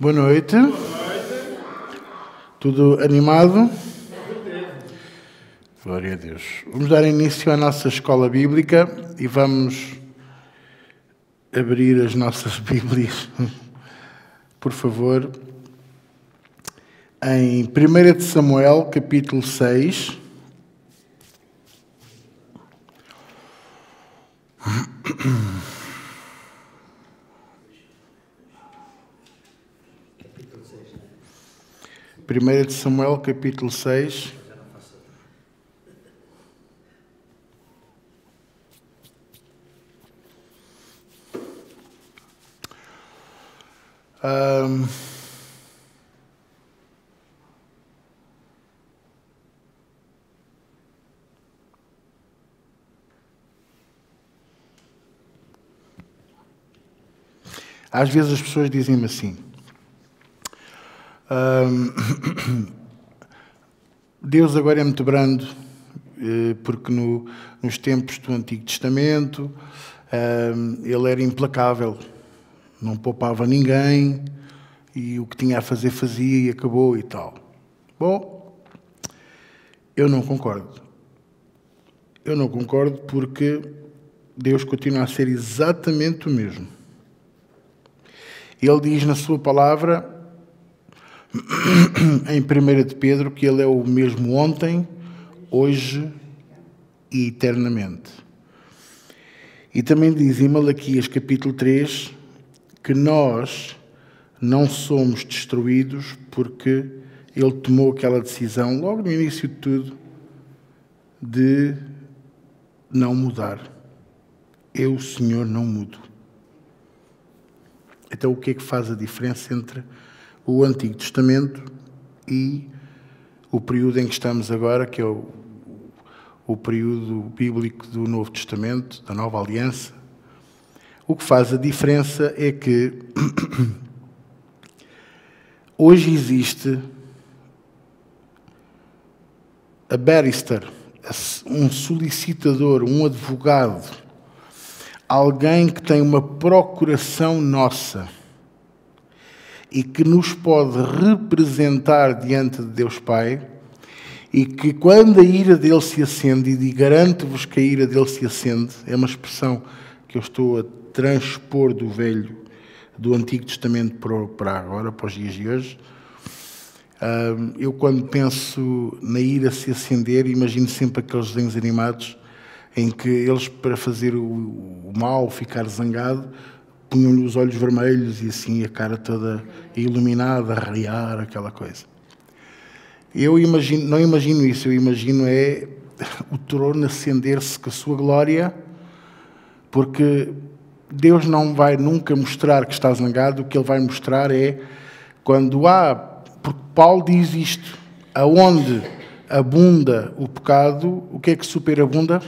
Boa noite. Tudo animado? Glória a Deus. Vamos dar início à nossa escola bíblica e vamos abrir as nossas Bíblias, por favor, em 1 de Samuel, capítulo 6. Primeira de Samuel, capítulo 6. Às vezes as pessoas dizem-me assim: Deus agora é muito brando, porque nos tempos do Antigo Testamento ele era implacável, não poupava ninguém e o que tinha a fazer fazia e acabou e tal. Bom, eu não concordo. Eu não concordo porque Deus continua a ser exatamente o mesmo. Ele diz na sua palavra, em 1 de Pedro, que Ele é o mesmo ontem, hoje e eternamente. E também diz em Malaquias capítulo 3 que nós não somos destruídos porque Ele tomou aquela decisão, logo no início de tudo, de não mudar. Eu, Senhor, não mudo. Então, o que é que faz a diferença entre o Antigo Testamento e o período em que estamos agora, que é o período bíblico do Novo Testamento, da Nova Aliança? O que faz a diferença é que hoje existe a barrister, um solicitador, um advogado, alguém que tem uma procuração nossa e que nos pode representar diante de Deus Pai, e que quando a ira dele se acende, e garanto-vos que a ira dele se acende, é uma expressão que eu estou a transpor do Antigo Testamento para agora, para os dias de hoje. Eu quando penso na ira se acender, imagino sempre aqueles desenhos animados em que eles, para fazer o mal, ficar zangado, punham-lhe os olhos vermelhos e assim a cara toda iluminada, a raiar, aquela coisa. Eu não imagino isso, eu imagino o trono acender-se com a sua glória, porque Deus não vai nunca mostrar que está zangado, o que Ele vai mostrar é quando porque Paulo diz isto, aonde abunda o pecado, o que é que superabunda?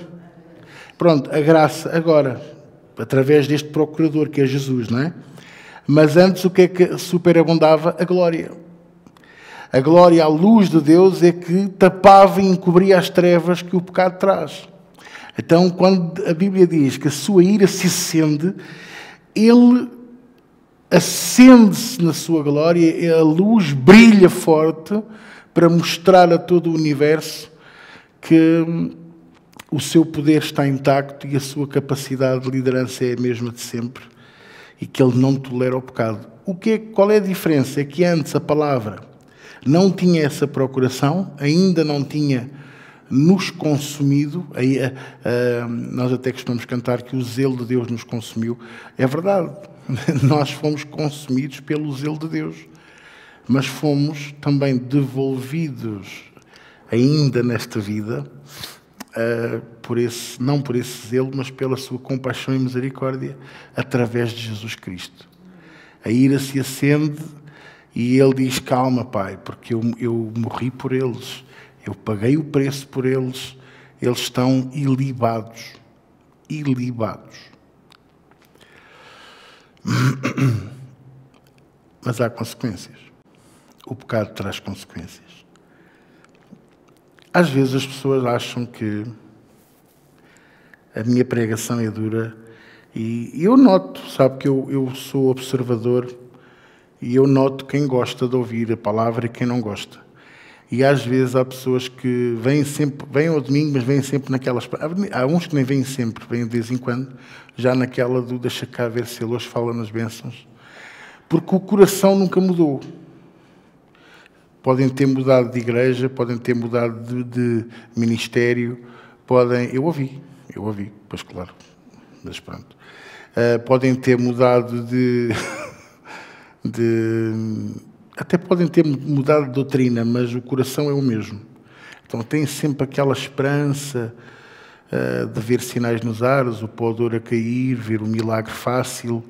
Pronto, a graça, agora, através deste procurador que é Jesus, não é? Mas antes o que é que superabundava? A glória. A glória, a luz de Deus é que tapava e encobria as trevas que o pecado traz. Então, quando a Bíblia diz que a sua ira se acende, Ele acende-se na sua glória, a luz brilha forte para mostrar a todo o universo que o seu poder está intacto e a sua capacidade de liderança é a mesma de sempre e que Ele não tolera o pecado. Qual é a diferença? É que antes a palavra não tinha essa procuração, ainda não tinha nos consumido. Nós até costumamos cantar que o zelo de Deus nos consumiu. É verdade, nós fomos consumidos pelo zelo de Deus, mas fomos também devolvidos ainda nesta vida, não por esse zelo, mas pela sua compaixão e misericórdia através de Jesus Cristo. A ira se acende e Ele diz: calma, Pai, porque eu morri por eles, eu paguei o preço por eles, eles estão ilibados. Mas há consequências. O pecado traz consequências. Às vezes as pessoas acham que a minha pregação é dura e eu noto, sabe, que eu sou observador E eu noto quem gosta de ouvir a palavra e quem não gosta. E às vezes há pessoas que vêm ao domingo, mas vêm sempre naquelas... Há uns que nem vêm sempre, vêm de vez em quando, já naquela do deixa cá ver se ele hoje fala nas bênçãos. Porque o coração nunca mudou. Podem ter mudado de igreja, podem ter mudado de ministério, podem... Eu ouvi, pois claro, mas pronto. Podem ter mudado até podem ter mudado de doutrina, mas o coração é o mesmo. Então tem sempre aquela esperança de ver sinais nos ares, o pó de ouro a cair, ver o milagre fácil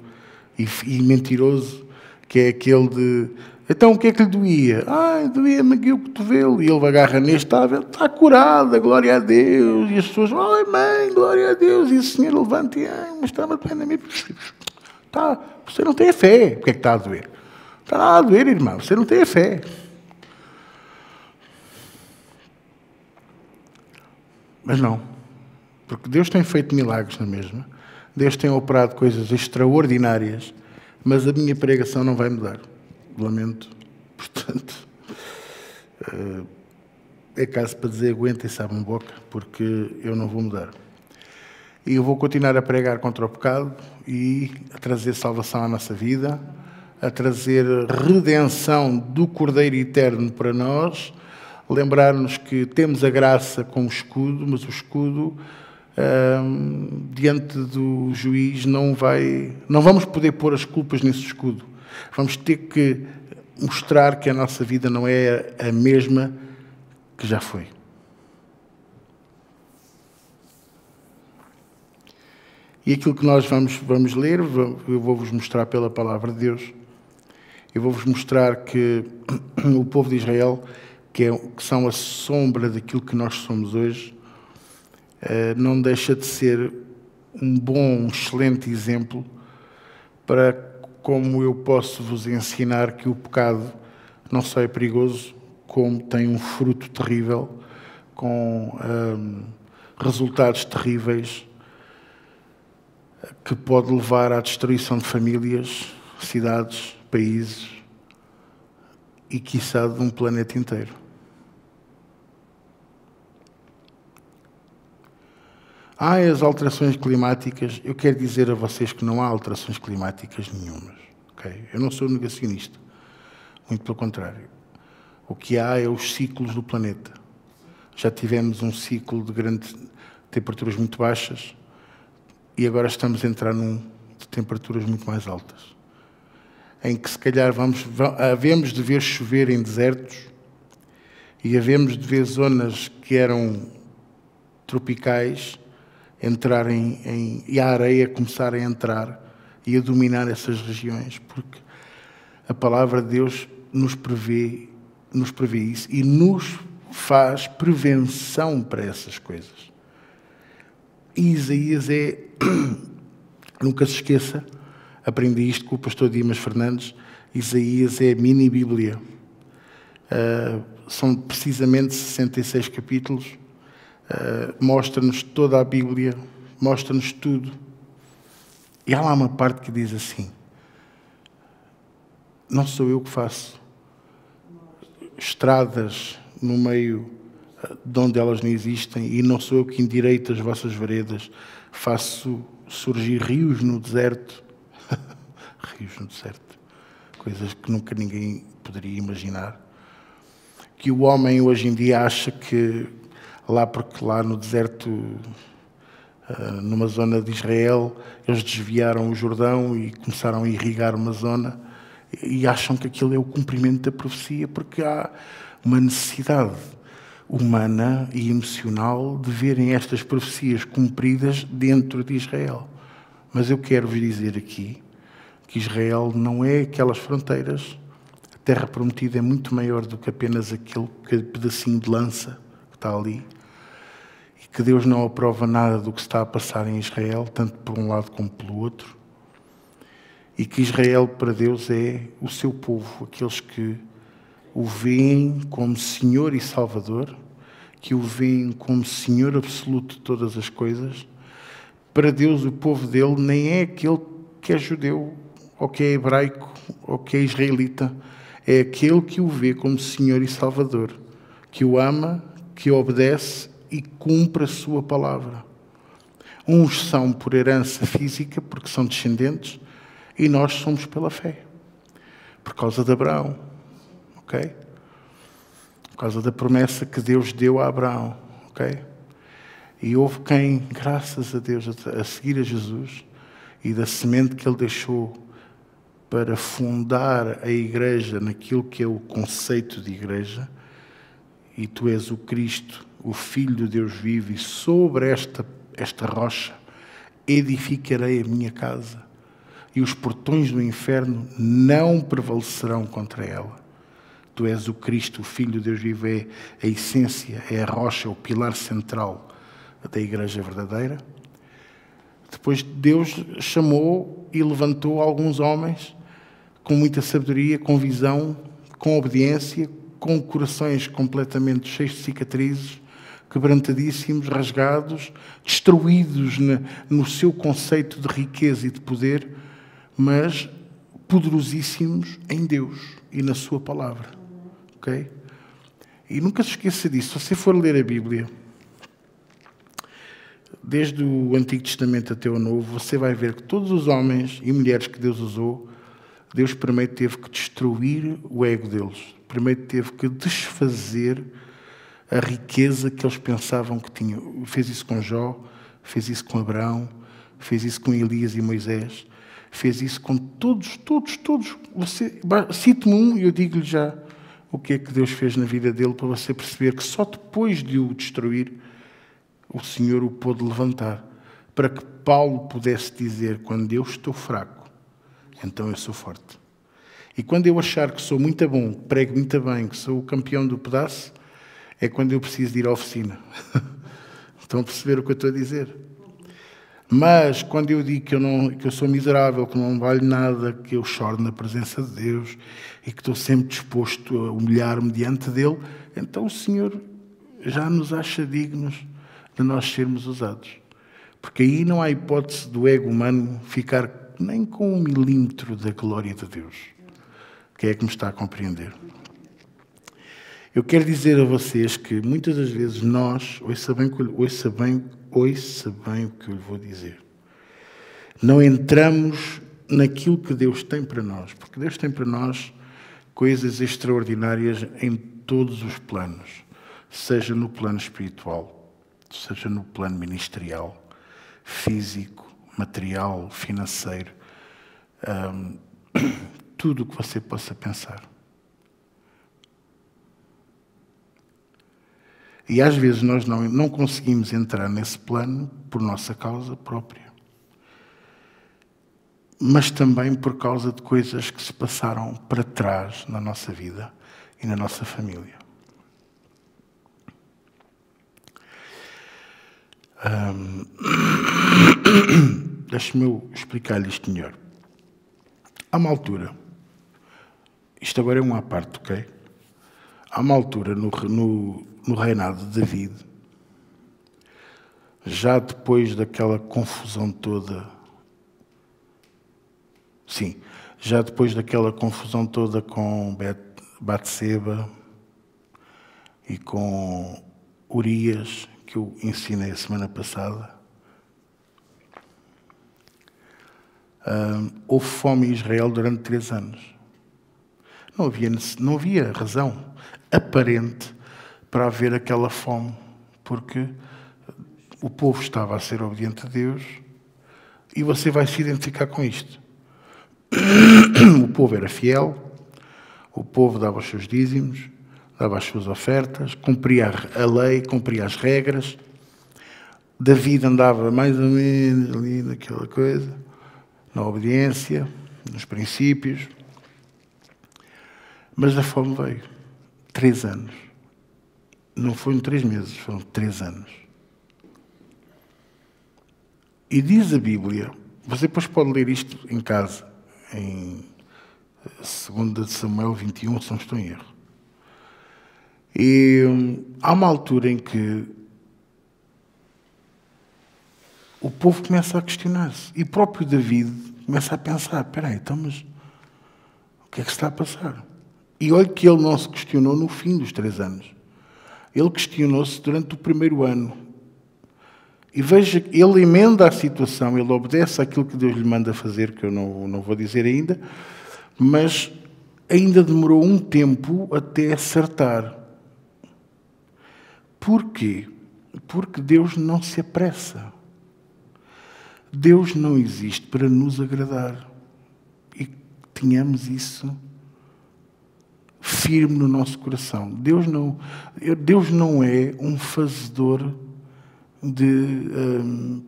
e mentiroso, que é aquele de... Então o que é que lhe doía? Doía-me aqui o cotovelo. E ele agarra neste, está curada, glória a Deus. E as pessoas, ai mãe, glória a Deus. E o Senhor levanta e, mas está-me a doer a mim. Tá, você não tem a fé. O que é que está a doer? Está nada a doer, irmão. Você não tem a fé. Mas não. Porque Deus tem feito milagres na mesma. Deus tem operado coisas extraordinárias. Mas a minha pregação não vai mudar. Lamento. Portanto, é caso para dizer aguentem-se à boca, porque eu não vou mudar. E eu vou continuar a pregar contra o pecado e a trazer salvação à nossa vida, a trazer redenção do Cordeiro Eterno para nós, lembrar-nos que temos a graça com o escudo, mas o escudo, diante do juiz, não vamos poder pôr as culpas nesse escudo. Vamos ter que mostrar que a nossa vida não é a mesma que já foi. E aquilo que nós vamos ler, eu vou-vos mostrar pela palavra de Deus. Eu vou-vos mostrar que o povo de Israel, que são a sombra daquilo que nós somos hoje, não deixa de ser um bom, excelente exemplo para como eu posso vos ensinar que o pecado não só é perigoso, como tem um fruto terrível, com resultados terríveis, que pode levar à destruição de famílias, cidades, países e, quiçá, de um planeta inteiro. As alterações climáticas. Eu quero dizer a vocês que não há alterações climáticas nenhumas. Okay? Eu não sou negacionista. Muito pelo contrário. O que há é os ciclos do planeta. Já tivemos um ciclo de grandes temperaturas muito baixas e agora estamos a entrar num de temperaturas muito mais altas. Em que, se calhar, havemos de ver chover em desertos e havemos de ver zonas que eram tropicais entrarem e a areia começar a entrar e a dominar essas regiões, porque a palavra de Deus nos prevê isso e nos faz prevenção para essas coisas. E Isaías nunca se esqueça, aprendi isto com o pastor Dimas Fernandes, Isaías é a mini-bíblia. São precisamente 66 capítulos, mostra-nos toda a Bíblia, mostra-nos tudo. E há lá uma parte que diz assim: não sou eu que faço estradas no meio de onde elas não existem, e não sou eu que endireito as vossas veredas, faço surgir rios no deserto. Rios no deserto. Coisas que nunca ninguém poderia imaginar. Que o homem hoje em dia acha que porque lá no deserto, numa zona de Israel, eles desviaram o Jordão e começaram a irrigar uma zona e acham que aquilo é o cumprimento da profecia, porque há uma necessidade humana e emocional de verem estas profecias cumpridas dentro de Israel. Mas eu quero vos dizer aqui que Israel não é aquelas fronteiras. A terra prometida é muito maior do que apenas aquele pedacinho de lança que está ali. E que Deus não aprova nada do que está a passar em Israel, tanto por um lado como pelo outro. E que Israel para Deus é o seu povo, aqueles que o veem como Senhor e Salvador, que o veem como Senhor absoluto de todas as coisas. Para Deus, o povo dele nem é aquele que é judeu ou que é hebraico, ou que é israelita. É aquele que o vê como Senhor e Salvador, que o ama, que obedece e cumpre a sua palavra. Uns são por herança física, porque são descendentes, e nós somos pela fé, por causa de Abraão, ok? Por causa da promessa que Deus deu a Abraão, ok? E houve quem, graças a Deus, a seguir a Jesus, e da semente que Ele deixou para fundar a igreja naquilo que é o conceito de igreja, e tu és o Cristo, o Filho de Deus vivo, e sobre esta rocha edificarei a minha casa, e os portões do inferno não prevalecerão contra ela. Tu és o Cristo, o Filho de Deus vivo, é a essência, é a rocha, o pilar central da igreja verdadeira. Depois Deus chamou e levantou alguns homens com muita sabedoria, com visão, com obediência, com corações completamente cheios de cicatrizes, quebrantadíssimos, rasgados, destruídos no seu conceito de riqueza e de poder, mas poderosíssimos em Deus e na sua palavra. Ok? E nunca se esqueça disso. Se você for ler a Bíblia, desde o Antigo Testamento até o Novo, você vai ver que todos os homens e mulheres que Deus usou, Deus primeiro teve que destruir o ego deles. Primeiro teve que desfazer a riqueza que eles pensavam que tinham. Fez isso com Jó, fez isso com Abraão, fez isso com Elias e Moisés, fez isso com todos. Cite-me um e eu digo-lhe já o que é que Deus fez na vida dele, para você perceber que só depois de o destruir, o Senhor o pôde levantar, para que Paulo pudesse dizer: quando eu estou fraco, então eu sou forte. E quando eu achar que sou muito bom, prego muito bem, que sou o campeão do pedaço, é quando eu preciso de ir à oficina. Estão a perceber o que eu estou a dizer? Mas quando eu digo que eu sou miserável, que não valho nada, que eu choro na presença de Deus e que estou sempre disposto a humilhar-me diante dele, então o Senhor já nos acha dignos de nós sermos usados. Porque aí não há hipótese do ego humano ficar nem com 1 milímetro da glória de Deus. Quem é que me está a compreender? Eu quero dizer a vocês que muitas das vezes nós, ouça bem o que eu lhe vou dizer, não entramos naquilo que Deus tem para nós, porque Deus tem para nós coisas extraordinárias em todos os planos, seja no plano espiritual, seja no plano ministerial, físico, material, financeiro, tudo o que você possa pensar. E às vezes nós não conseguimos entrar nesse plano por nossa causa própria, mas também por causa de coisas que se passaram para trás na nossa vida e na nossa família. Deixe-me eu explicar-lhe isto melhor. Há uma altura, isto agora é uma à parte, ok? Há uma altura no reinado de David, já depois daquela confusão toda, com Batseba e com Urias, que eu ensinei a semana passada, houve fome em Israel durante 3 anos. Não havia razão aparente para haver aquela fome, porque o povo estava a ser obediente a Deus, e você vai se identificar com isto. O povo era fiel, o povo dava os seus dízimos, dava as suas ofertas, cumpria a lei, cumpria as regras. David andava mais ou menos ali naquela coisa, na obediência, nos princípios. Mas a fome veio. 3 anos. Não foram 3 meses, foram 3 anos. E diz a Bíblia, você depois pode ler isto em casa, em 2 Samuel 21, se não estou em erro. E há uma altura em que o povo começa a questionar-se. E próprio David começa a pensar, espera aí, então, mas o que é que se está a passar? E olha que ele não se questionou no fim dos 3 anos. Ele questionou-se durante o primeiro ano. E veja que ele emenda a situação, ele obedece àquilo que Deus lhe manda fazer, que eu não vou dizer ainda, mas ainda demorou um tempo até acertar. Porquê? Porque Deus não se apressa. Deus não existe para nos agradar. E tenhamos isso firme no nosso coração. Deus não é um fazedor de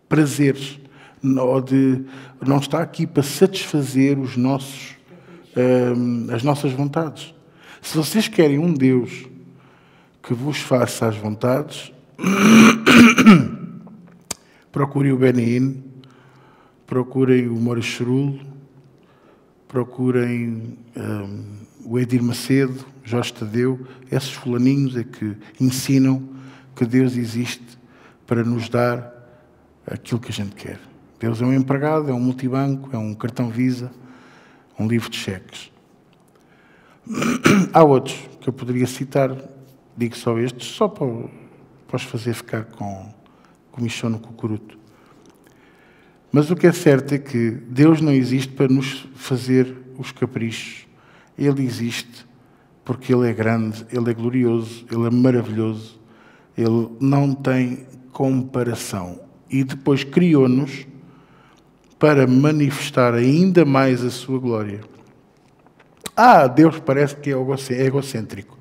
prazeres, não está aqui para satisfazer as nossas vontades. Se vocês querem um Deus que vos faça as vontades, procurem o Benin, procurem o Maurice Churul, procurem o Edir Macedo, Jorge Tadeu. Esses fulaninhos é que ensinam que Deus existe para nos dar aquilo que a gente quer. Deus é um empregado, é um multibanco, é um cartão Visa, um livro de cheques. Há outros que eu poderia citar, digo só estes, só para os fazer ficar com comichão no cucuruto. Mas o que é certo é que Deus não existe para nos fazer os caprichos. Ele existe porque Ele é grande, Ele é glorioso, Ele é maravilhoso, Ele não tem comparação. E depois criou-nos para manifestar ainda mais a sua glória. Deus parece que é egocêntrico.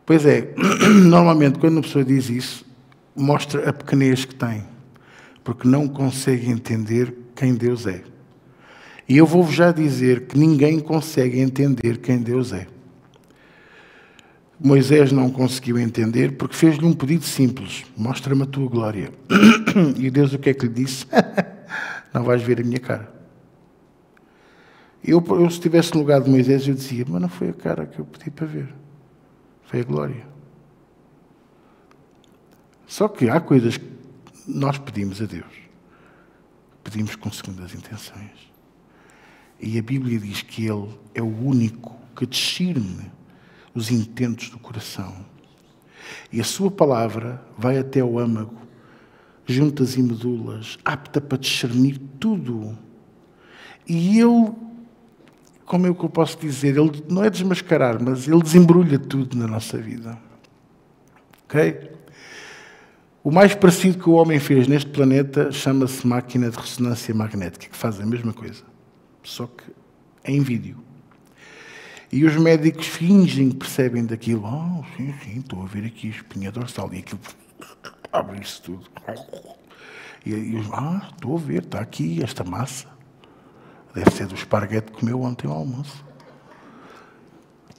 Pois é, normalmente quando uma pessoa diz isso, mostra a pequenez que tem, porque não consegue entender quem Deus é. E eu vou-vos já dizer que ninguém consegue entender quem Deus é. Moisés não conseguiu entender porque fez-lhe um pedido simples: mostra-me a tua glória. E Deus o que é que lhe disse? Não vais ver a minha cara. Eu se estivesse no lugar de Moisés, eu dizia, mas não foi a cara que eu pedi para ver, foi a glória. Só que há coisas que nós pedimos a Deus, pedimos com segundas intenções. E a Bíblia diz que Ele é o único que discerne os intentos do coração. E a sua palavra vai até ao âmago, juntas e medulas, apta para discernir tudo. E Ele, como é que eu posso dizer, Ele não é desmascarar, mas Ele desembrulha tudo na nossa vida. Ok? O mais parecido que o homem fez neste planeta chama-se máquina de ressonância magnética, que faz a mesma coisa, só que em vídeo. E os médicos fingem que percebem daquilo. Sim, estou a ver aqui a espinha dorsal. E aquilo abre-se tudo. E eles, estou a ver, está aqui esta massa. Deve ser do esparguete que comeu ontem ao almoço.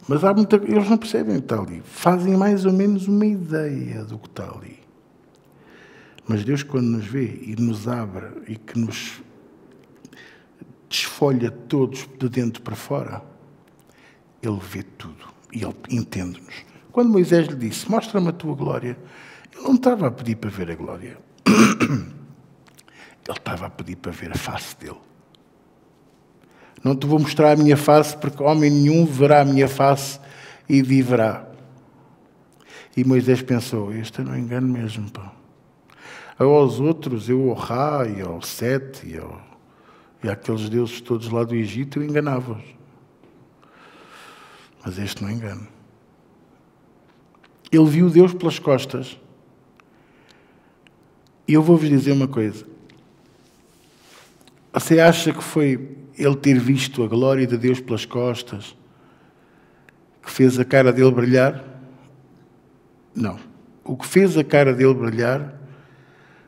Mas eles não percebem o que está ali. Fazem mais ou menos uma ideia do que está ali. Mas Deus, quando nos vê e nos abre e que nos desfolha todos de dentro para fora, Ele vê tudo e Ele entende-nos. Quando Moisés lhe disse, mostra-me a tua glória, Ele não estava a pedir para ver a glória. Ele estava a pedir para ver a face dele. Não te vou mostrar a minha face, porque homem nenhum verá a minha face e viverá. E Moisés pensou, este eu não engano mesmo, pá. Aos outros, eu ao Ra e ao Sete e àqueles deuses todos lá do Egito, eu enganava-os. Mas este não engano. Ele viu Deus pelas costas. E eu vou-vos dizer uma coisa. Você acha que foi ele ter visto a glória de Deus pelas costas que fez a cara dele brilhar? Não. O que fez a cara dele brilhar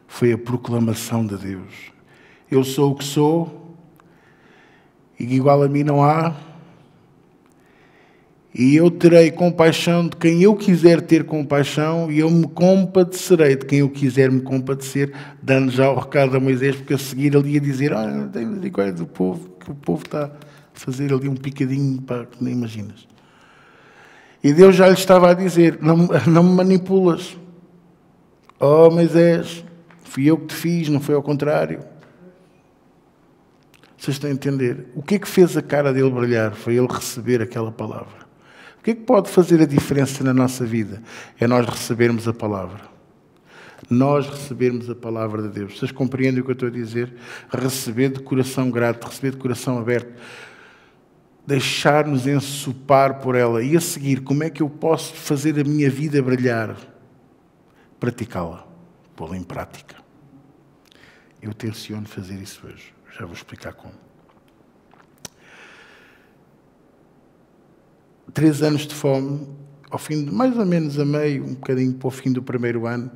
foi a proclamação de Deus. Eu sou o que sou, e igual a mim não há, e eu terei compaixão de quem eu quiser ter compaixão, e eu me compadecerei de quem eu quiser me compadecer, dando já o recado a Moisés, porque a seguir ele ia dizer, tem misericórdia do povo, que o povo está a fazer ali um picadinho, para que nem imaginas. E Deus já lhe estava a dizer, não me manipulas. Oh, Moisés, fui eu que te fiz, não foi ao contrário. Vocês estão a entender? O que é que fez a cara dele brilhar? Foi ele receber aquela palavra. O que é que pode fazer a diferença na nossa vida? É nós recebermos a palavra. Nós recebermos a palavra de Deus. Vocês compreendem o que eu estou a dizer? Receber de coração grato, receber de coração aberto. Deixar-nos ensopar por ela. E a seguir, como é que eu posso fazer a minha vida brilhar? Praticá-la. Pô-la em prática. Eu tenciono fazer isso hoje. Já vou explicar como. 3 anos de fome, ao fim de, mais ou menos a meio, um bocadinho para o fim do primeiro ano,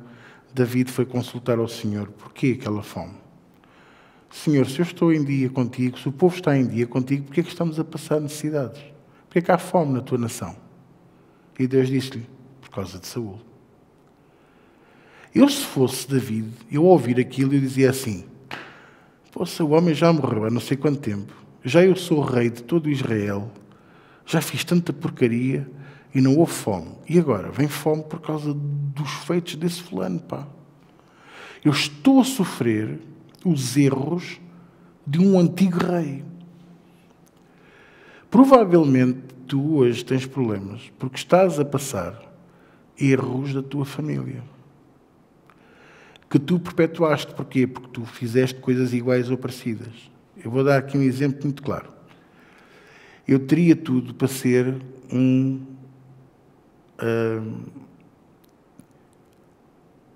David foi consultar ao Senhor. Porquê aquela fome? Senhor, se eu estou em dia contigo, se o povo está em dia contigo, porquê é que estamos a passar necessidades? Porquê é que há fome na tua nação? E Deus disse-lhe, por causa de Saul. Eu, se fosse David, eu ao ouvir aquilo, eu dizia assim, poxa, o homem já morreu há não sei quanto tempo, já eu sou rei de todo Israel, já fiz tanta porcaria e não houve fome. E agora? Vem fome por causa dos feitos desse fulano, pá. Eu estou a sofrer os erros de um antigo rei. Provavelmente tu hoje tens problemas porque estás a passar erros da tua família. Que tu perpetuaste. Porquê? Porque tu fizeste coisas iguais ou parecidas. Eu vou dar aqui um exemplo muito claro. Eu teria tudo para ser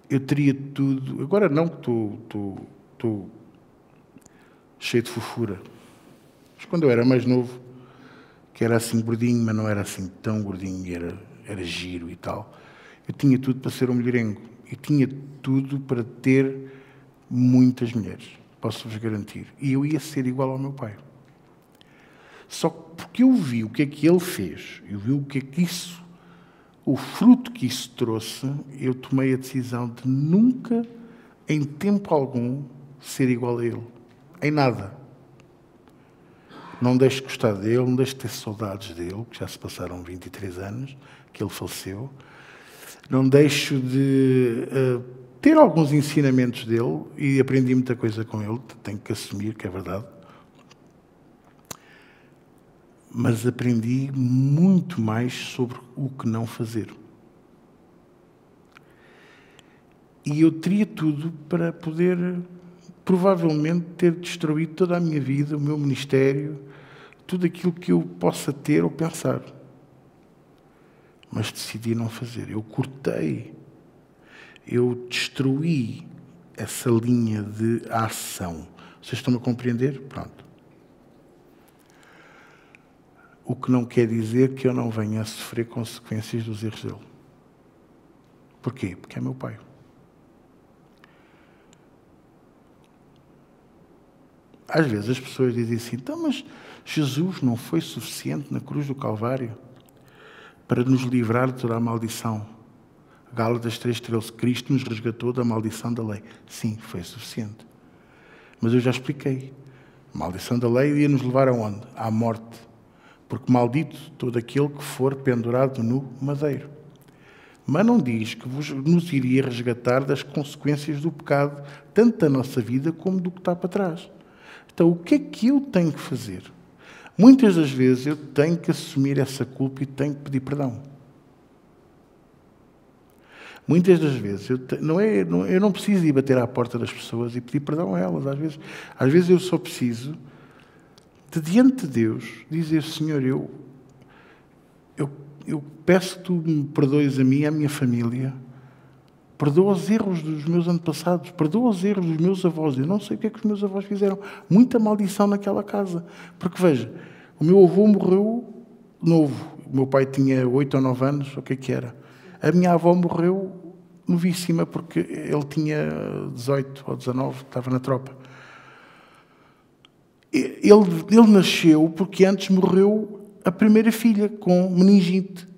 eu teria tudo... Agora não que estou cheio de fofura. Mas quando eu era mais novo, que era assim gordinho, mas não era assim tão gordinho, era giro e tal, eu tinha tudo para ser um mulherengo. E tinha tudo para ter muitas mulheres. Posso-vos garantir. E eu ia ser igual ao meu pai. Só que porque eu vi o que é que ele fez, eu vi o que é que isso, o fruto que isso trouxe, eu tomei a decisão de nunca, em tempo algum, ser igual a ele. Em nada. Não deixo de gostar dele, não deixo de ter saudades dele, que já se passaram 23 anos, que ele faleceu. Não deixo de ter alguns ensinamentos dele e aprendi muita coisa com ele, tenho que assumir que é verdade. Mas aprendi muito mais sobre o que não fazer. E eu teria tudo para poder, provavelmente, ter destruído toda a minha vida, o meu ministério, tudo aquilo que eu possa ter ou pensar. Mas decidi não fazer. Eu cortei, eu destruí essa linha de ação. Vocês estão a compreender? Pronto. O que não quer dizer que eu não venha a sofrer consequências dos erros dele. Porquê? Porque é meu pai. Às vezes as pessoas dizem assim, então, mas Jesus não foi suficiente na cruz do Calvário para nos livrar de toda a maldição. Gálatas 3:13, Cristo nos resgatou da maldição da lei. Sim, foi suficiente. Mas eu já expliquei. A maldição da lei ia nos levar aonde? À morte. Porque maldito todo aquele que for pendurado no madeiro. Mas não diz que nos iria resgatar das consequências do pecado, tanto da nossa vida como do que está para trás. Então, o que é que eu tenho que fazer? Muitas das vezes eu tenho que assumir essa culpa e tenho que pedir perdão. Muitas das vezes eu não preciso ir bater à porta das pessoas e pedir perdão a elas. Às vezes eu só preciso, de diante de Deus, dizer, Senhor, eu peço que Tu me perdoes a mim e à minha família. Perdoa os erros dos meus antepassados. Perdoa os erros dos meus avós. Eu não sei o que é que os meus avós fizeram. Muita maldição naquela casa. Porque, veja, o meu avô morreu novo. O meu pai tinha 8 ou 9 anos. O que é que era? A minha avó morreu novíssima porque ele tinha 18 ou 19. Estava na tropa. Ele nasceu porque antes morreu a primeira filha com meningite.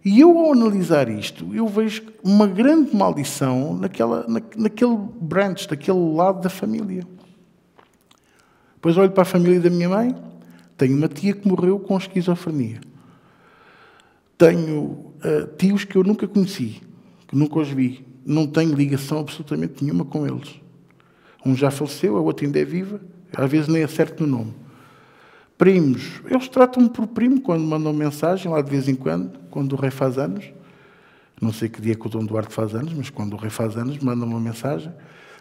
E eu, ao analisar isto, eu vejo uma grande maldição naquele branch, daquele lado da família. Depois olho para a família da minha mãe, tenho uma tia que morreu com esquizofrenia. Tenho tios que eu nunca conheci, que nunca os vi. Não tenho ligação absolutamente nenhuma com eles. Um já faleceu, a outra ainda é viva. Às vezes nem acerto no nome. Primos. Eles tratam-me por primo quando mandam mensagem, lá de vez em quando o rei faz anos. Não sei que dia que o Dom Duarte faz anos, mas quando o rei faz anos, mandam uma mensagem.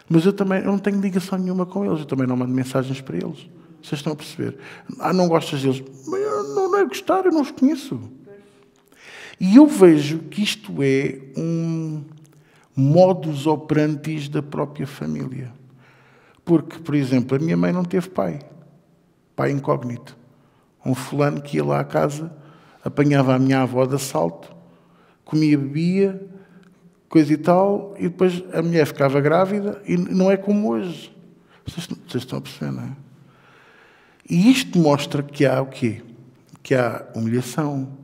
Mas eu não tenho ligação nenhuma com eles. Eu também não mando mensagens para eles. Vocês estão a perceber? Não gostas deles? Mas não é gostar, eu não os conheço. E eu vejo que isto é um modus operandi da própria família. Porque, por exemplo, a minha mãe não teve pai. Pai incógnito. Um fulano que ia lá à casa, apanhava a minha avó de assalto, comia, bebia, coisa e tal, e depois a mulher ficava grávida, e não é como hoje. Vocês estão a perceber, não é? E isto mostra que há o quê? Que há humilhação.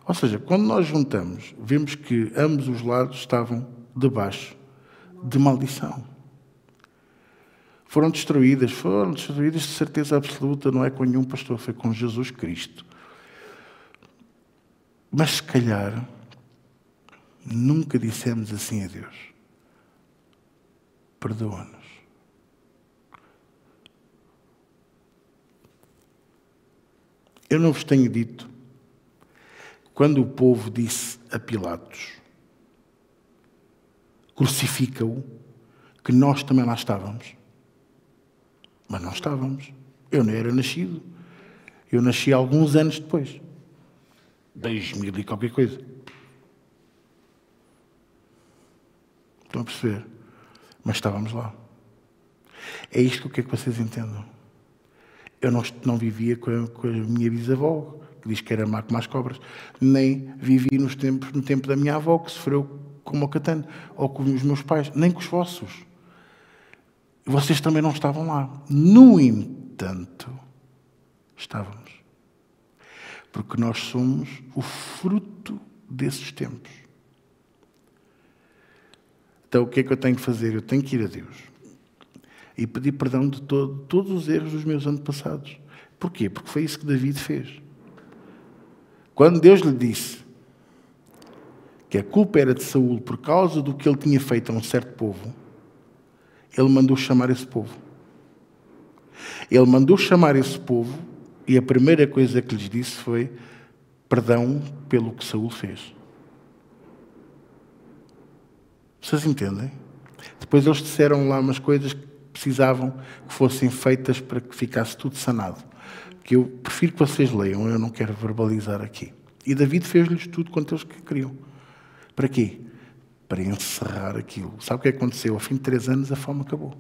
Ou seja, quando nós juntamos, vemos que ambos os lados estavam debaixo de maldição. Foram destruídas de certeza absoluta, não é com nenhum pastor, foi com Jesus Cristo. Mas se calhar, nunca dissemos assim a Deus: perdoa-nos. Eu não vos tenho dito, quando o povo disse a Pilatos, crucifica-o, que nós também lá estávamos. Mas não estávamos. Eu não era nascido. Eu nasci alguns anos depois. 2000 e qualquer coisa. Estão a perceber? Mas estávamos lá. É isto que eu quero que vocês entendam. Eu não vivia com a minha bisavó, que diz que era má como as cobras. Nem vivi no tempo da minha avó, que sofreu como o Catano. Ou com os meus pais. Nem com os vossos. Vocês também não estavam lá. No entanto, estávamos. Porque nós somos o fruto desses tempos. Então, o que é que eu tenho que fazer? Eu tenho que ir a Deus e pedir perdão de todos os erros dos meus antepassados. Porquê? Porque foi isso que David fez. Quando Deus lhe disse que a culpa era de Saul por causa do que ele tinha feito a um certo povo, ele mandou chamar esse povo. Ele mandou chamar esse povo e a primeira coisa que lhes disse foi perdão pelo que Saul fez. Vocês entendem? Depois eles disseram lá umas coisas que precisavam que fossem feitas para que ficasse tudo sanado. Que eu prefiro que vocês leiam, eu não quero verbalizar aqui. E David fez-lhes tudo quanto eles queriam. Para quê? Para encerrar aquilo. Sabe o que aconteceu? Ao fim de 3 anos a fome acabou.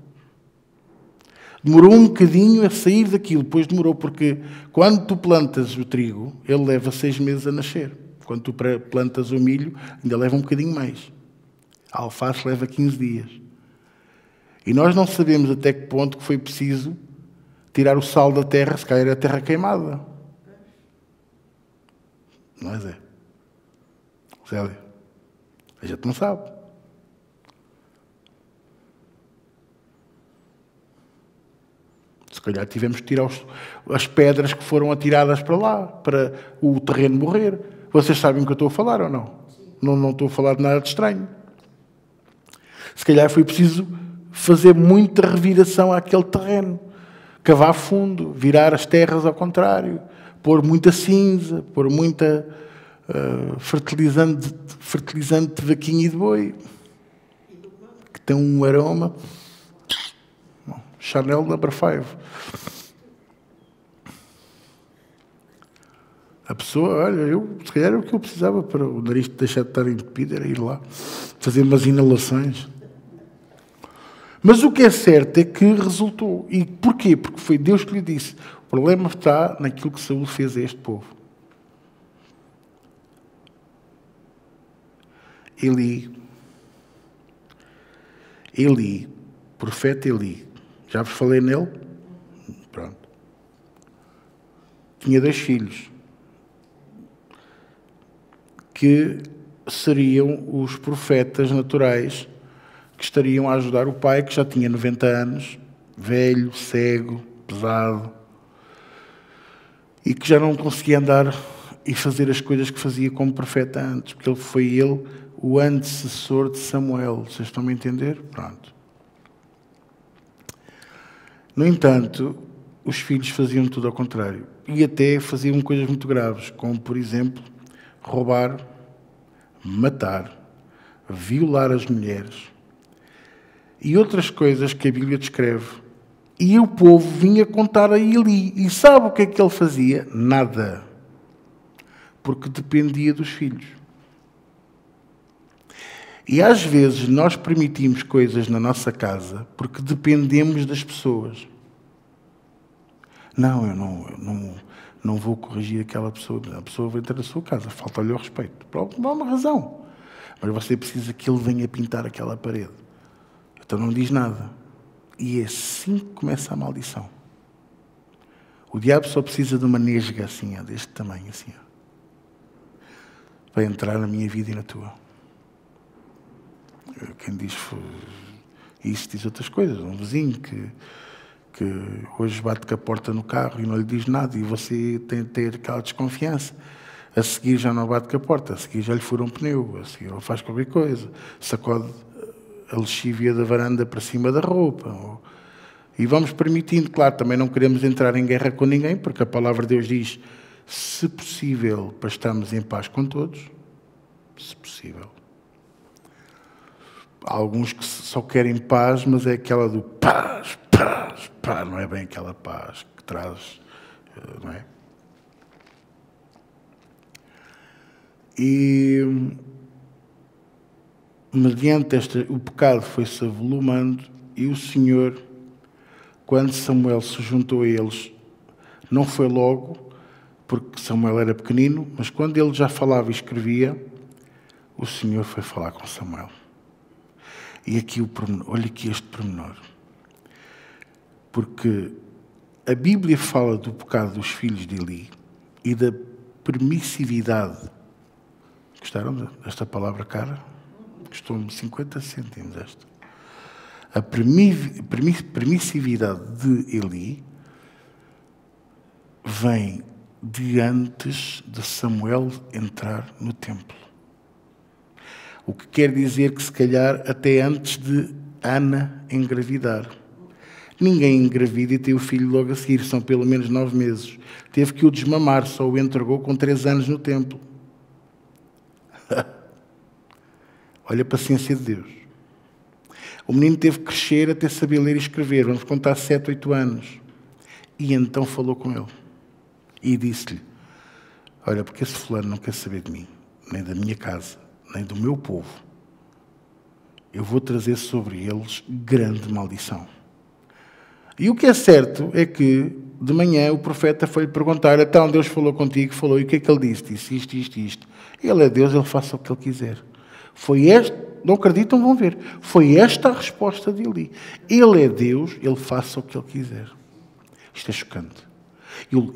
Demorou um bocadinho a sair daquilo. Depois demorou porque quando tu plantas o trigo, ele leva 6 meses a nascer. Quando tu plantas o milho, ainda leva um bocadinho mais. A alface leva 15 dias. E nós não sabemos até que ponto que foi preciso tirar o sal da terra, se calhar era a terra queimada. Não é, Zé? Zélia? A gente não sabe. Se calhar tivemos que tirar as pedras que foram atiradas para lá, para o terreno morrer. Vocês sabem o que eu estou a falar ou não? Não estou a falar de nada de estranho. Se calhar foi preciso fazer muita reviração àquele terreno. Cavar fundo, virar as terras ao contrário, pôr muita cinza, pôr muita fertilizante de vaquinha e de boi, que tem um aroma. Chanel No. 5. A pessoa, olha, se calhar era o que eu precisava para o nariz deixar de estar entupido, era ir lá fazer umas inalações. Mas o que é certo é que resultou. E porquê? Porque foi Deus que lhe disse. O problema está naquilo que Saul fez a este povo. Eli, profeta Eli, já vos falei nele? Pronto. Tinha 2 filhos que seriam os profetas naturais que estariam a ajudar o pai, que já tinha 90 anos, velho, cego, pesado, e que já não conseguia andar e fazer as coisas que fazia como profeta antes, porque foi ele o antecessor de Samuel. Vocês estão a entender? Pronto. No entanto, os filhos faziam tudo ao contrário. E até faziam coisas muito graves, como, por exemplo, roubar, matar, violar as mulheres e outras coisas que a Bíblia descreve. E o povo vinha contar a Eli. E sabe o que é que ele fazia? Nada. Porque dependia dos filhos. E às vezes nós permitimos coisas na nossa casa porque dependemos das pessoas. Não, eu não vou corrigir aquela pessoa. A pessoa vai entrar na sua casa, falta-lhe o respeito. Por alguma razão. Mas você precisa que ele venha pintar aquela parede. Então não diz nada. E é assim que começa a maldição. O diabo só precisa de uma nesga assim, deste tamanho, assim, para entrar na minha vida e na tua. Quem diz isso diz outras coisas. Um vizinho que hoje bate com a porta no carro e não lhe diz nada e você tem de ter aquela desconfiança. A seguir já não bate com a porta, a seguir já lhe fura um pneu, a seguir ele faz qualquer coisa, sacode a lexívia da varanda para cima da roupa. E vamos permitindo, claro, também não queremos entrar em guerra com ninguém, porque a palavra de Deus diz, se possível, para estarmos em paz com todos, se possível. Há alguns que só querem paz, mas é aquela do paz, paz, paz, não é bem aquela paz que traz, não é? E mediante o pecado foi-se avolumando e o Senhor, quando Samuel se juntou a eles, não foi logo, porque Samuel era pequenino, mas quando ele já falava e escrevia, o Senhor foi falar com Samuel. E aqui olha aqui este pormenor. Porque a Bíblia fala do pecado dos filhos de Eli e da permissividade. Gostaram desta palavra cara? Custou-me 50 cêntimos esta. A permissividade de Eli vem de antes de Samuel entrar no templo. O que quer dizer que, se calhar, até antes de Ana engravidar. Ninguém engravida e tem o filho logo a seguir, são pelo menos 9 meses. Teve que o desmamar, só o entregou com 3 anos no templo. Olha a paciência de Deus. O menino teve que crescer até saber ler e escrever, vamos contar 7, 8 anos. E então falou com ele. E disse-lhe, olha, porque esse fulano não quer saber de mim, nem da minha casa, nem do meu povo. Eu vou trazer sobre eles grande maldição. E o que é certo é que, de manhã, o profeta foi-lhe perguntar, então Deus falou contigo, falou, e o que é que ele disse? Disse isto, isto, isto. Ele é Deus, ele faça o que ele quiser. Foi não acreditam, vão ver. Foi esta a resposta de Eli. Ele é Deus, ele faça o que ele quiser. Isto é chocante.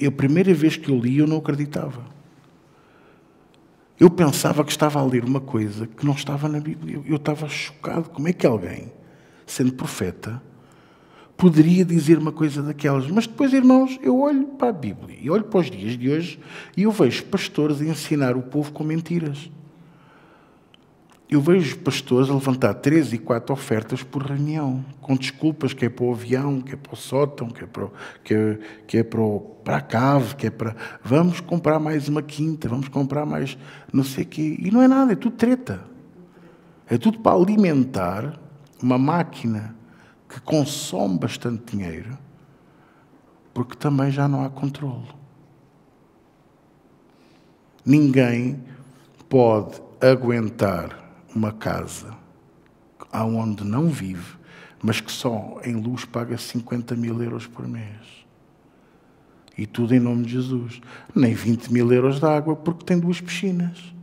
A primeira vez que eu li, eu não acreditava. Eu pensava que estava a ler uma coisa que não estava na Bíblia. Eu estava chocado. Como é que alguém, sendo profeta, poderia dizer uma coisa daquelas? Mas depois, irmãos, eu olho para a Bíblia e olho para os dias de hoje e eu vejo pastores a ensinar o povo com mentiras. Eu vejo pastores a levantar 3 e 4 ofertas por reunião, com desculpas que é para o avião, que é para o sótão, que é para a cave, que é para... Vamos comprar mais uma quinta, vamos comprar mais não sei o quê. E não é nada, é tudo treta. É tudo para alimentar uma máquina que consome bastante dinheiro, porque também já não há controle. Ninguém pode aguentar uma casa onde não vive, mas que só em luz paga 50 mil euros por mês. E tudo em nome de Jesus. Nem 20 mil euros de água, porque tem 2 piscinas.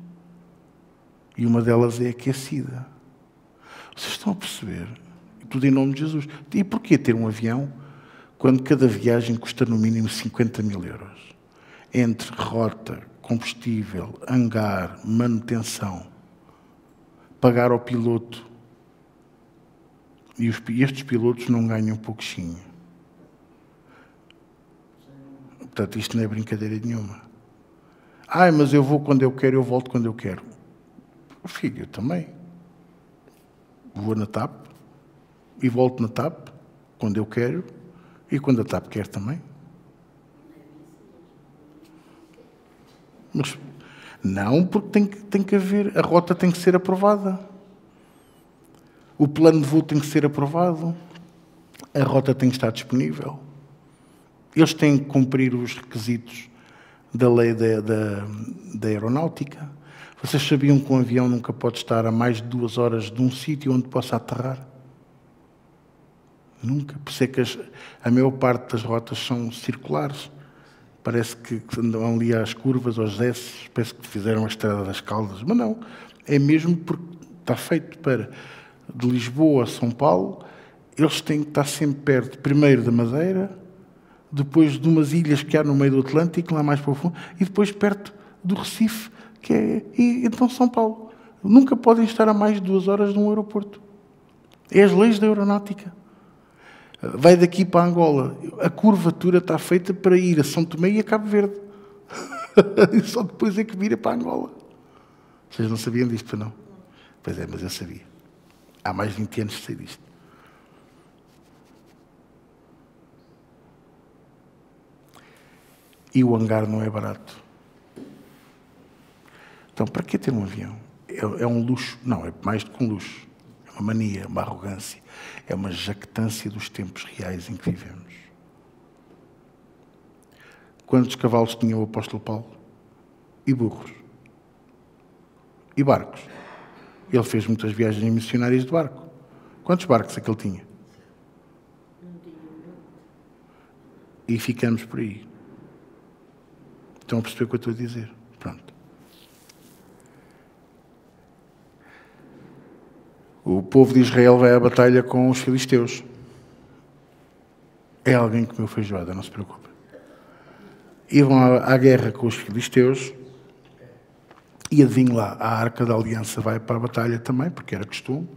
E uma delas é aquecida. Vocês estão a perceber? Tudo em nome de Jesus. E porquê ter um avião quando cada viagem custa no mínimo 50 mil euros? Entre rota, combustível, hangar, manutenção, pagar ao piloto. E estes pilotos não ganham pouquinho. Portanto, isto não é brincadeira nenhuma. Mas eu vou quando eu quero, eu volto quando eu quero. Filho, eu também. Vou na TAP e volto na TAP quando eu quero E quando a TAP quer também. Mas não, porque tem que haver, a rota tem que ser aprovada. O plano de voo tem que ser aprovado. A rota tem que estar disponível. Eles têm que cumprir os requisitos da lei da aeronáutica. Vocês sabiam que um avião nunca pode estar a mais de 2 horas de um sítio onde possa aterrar? Nunca. Por isso é que a maior parte das rotas são circulares. Parece que andam ali às curvas, aos S, parece que fizeram a Estrada das Caldas. Mas não. É mesmo porque está feito para de Lisboa a São Paulo. Eles têm que estar sempre perto, primeiro da Madeira, depois de umas ilhas que há no meio do Atlântico, lá mais para o fundo, e depois perto do Recife, e então São Paulo. Nunca podem estar a mais de 2 horas de um aeroporto. É as leis da aeronáutica. Vai daqui para Angola. A curvatura está feita para ir a São Tomé e a Cabo Verde. E só depois é que vira para Angola. Vocês não sabiam disto, não? Pois é, mas eu sabia. Há mais de 20 anos que sei disto. E o hangar não é barato. Então, para que ter um avião? É um luxo? Não, é mais do que um luxo. É uma mania, uma arrogância. É uma jactância dos tempos reais em que vivemos. Quantos cavalos tinha o apóstolo Paulo? E burros? E barcos? Ele fez muitas viagens missionárias de barco. Quantos barcos é que ele tinha? E ficamos por aí. Estão a perceber o que eu estou a dizer? Pronto. O povo de Israel vai à batalha com os filisteus. É alguém que comeu feijoada, não se preocupe. E vão à guerra com os filisteus. E adivinhe lá, a Arca da Aliança vai para a batalha também, porque era costume.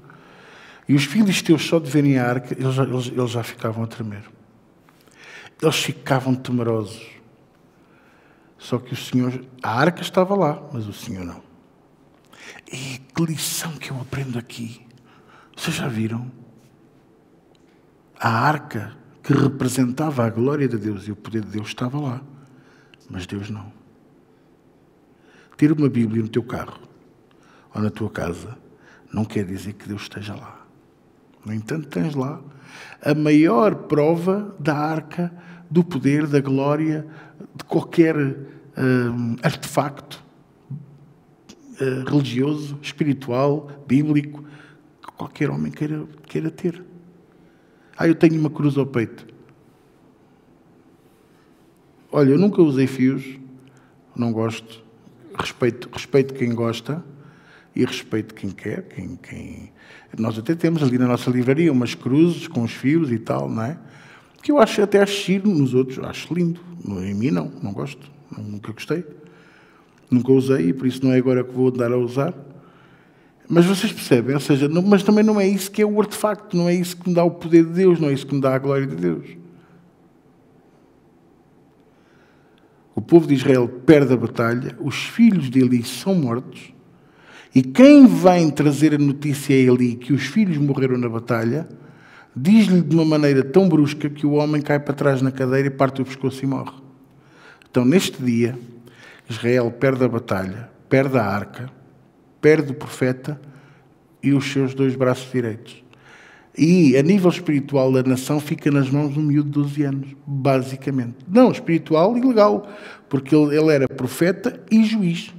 E os filisteus, só de verem a Arca, eles já ficavam a tremer. Eles ficavam temerosos. Só que o Senhor, a Arca estava lá, mas o Senhor não. E que lição que eu aprendo aqui. Vocês já viram? A Arca, que representava a glória de Deus e o poder de Deus, estava lá. Mas Deus não. Ter uma Bíblia no teu carro ou na tua casa não quer dizer que Deus esteja lá. No entanto, tens lá a maior prova da Arca, do poder, da glória, de qualquer artefacto religioso, espiritual, bíblico, que qualquer homem queira ter. Eu tenho uma cruz ao peito. Olha, eu nunca usei fios, não gosto. Respeito quem gosta e respeito quem quer. Nós até temos ali na nossa livraria umas cruzes com os fios e tal, não é? Que eu acho giro nos outros, acho lindo. Em mim não gosto, nunca gostei. Nunca usei e por isso não é agora que vou andar a usar. Mas vocês percebem, ou seja, mas também não é isso que é o artefacto, não é isso que me dá o poder de Deus, não é isso que me dá a glória de Deus. O povo de Israel perde a batalha, os filhos de Eli são mortos, e quem vem trazer a notícia a Eli que os filhos morreram na batalha, diz-lhe de uma maneira tão brusca que o homem cai para trás na cadeira e parte o pescoço e morre. Então, neste dia, Israel perde a batalha, perde a arca, perde o profeta e os seus 2 braços direitos. E, a nível espiritual da nação, fica nas mãos de um miúdo de 12 anos, basicamente. Não espiritual e legal, porque ele era profeta e juiz.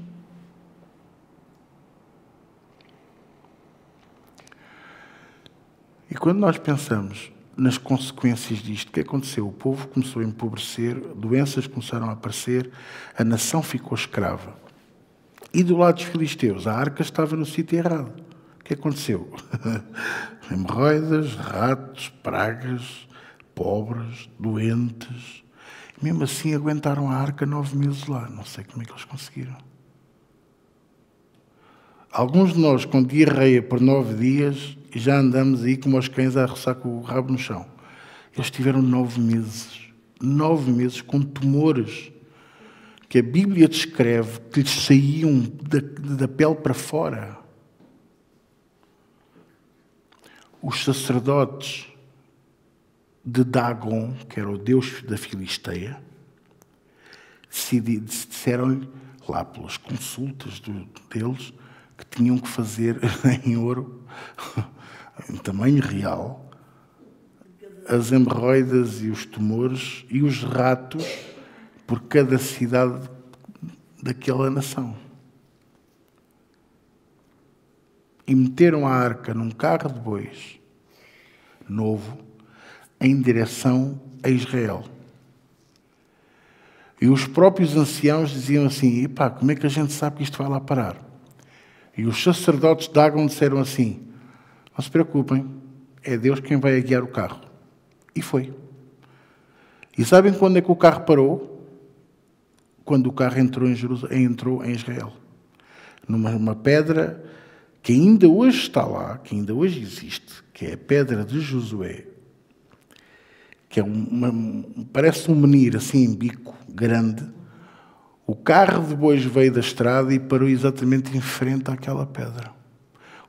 E quando nós pensamos nas consequências disto, o que aconteceu? O povo começou a empobrecer, doenças começaram a aparecer, a nação ficou escrava. E do lado dos filisteus, a arca estava no sítio errado. O que aconteceu? Hemorroidas, ratos, pragas, pobres, doentes. Mesmo assim aguentaram a arca 9 meses lá. Não sei como é que eles conseguiram. Alguns de nós com diarreia por 9 dias e já andamos aí como os cães a roçar com o rabo no chão. Eles tiveram 9 meses. 9 meses com tumores que a Bíblia descreve que lhes saíam da pele para fora. Os sacerdotes de Dagon, que era o deus da Filisteia, disseram-lhe, lá pelas consultas deles, que tinham que fazer em ouro, em tamanho real, as hemorroidas e os tumores e os ratos por cada cidade daquela nação. E meteram a arca num carro de bois novo em direção a Israel. E os próprios anciãos diziam assim, epá, como é que a gente sabe que isto vai lá parar? E os sacerdotes de Dagon disseram assim, não se preocupem, é Deus quem vai guiar o carro. E foi. E sabem quando é que o carro parou? Quando o carro entrou em Israel. Numa pedra que ainda hoje está lá, que ainda hoje existe, que é a pedra de Josué, que é parece um menir assim em bico grande. O carro de bois veio da estrada e parou exatamente em frente àquela pedra.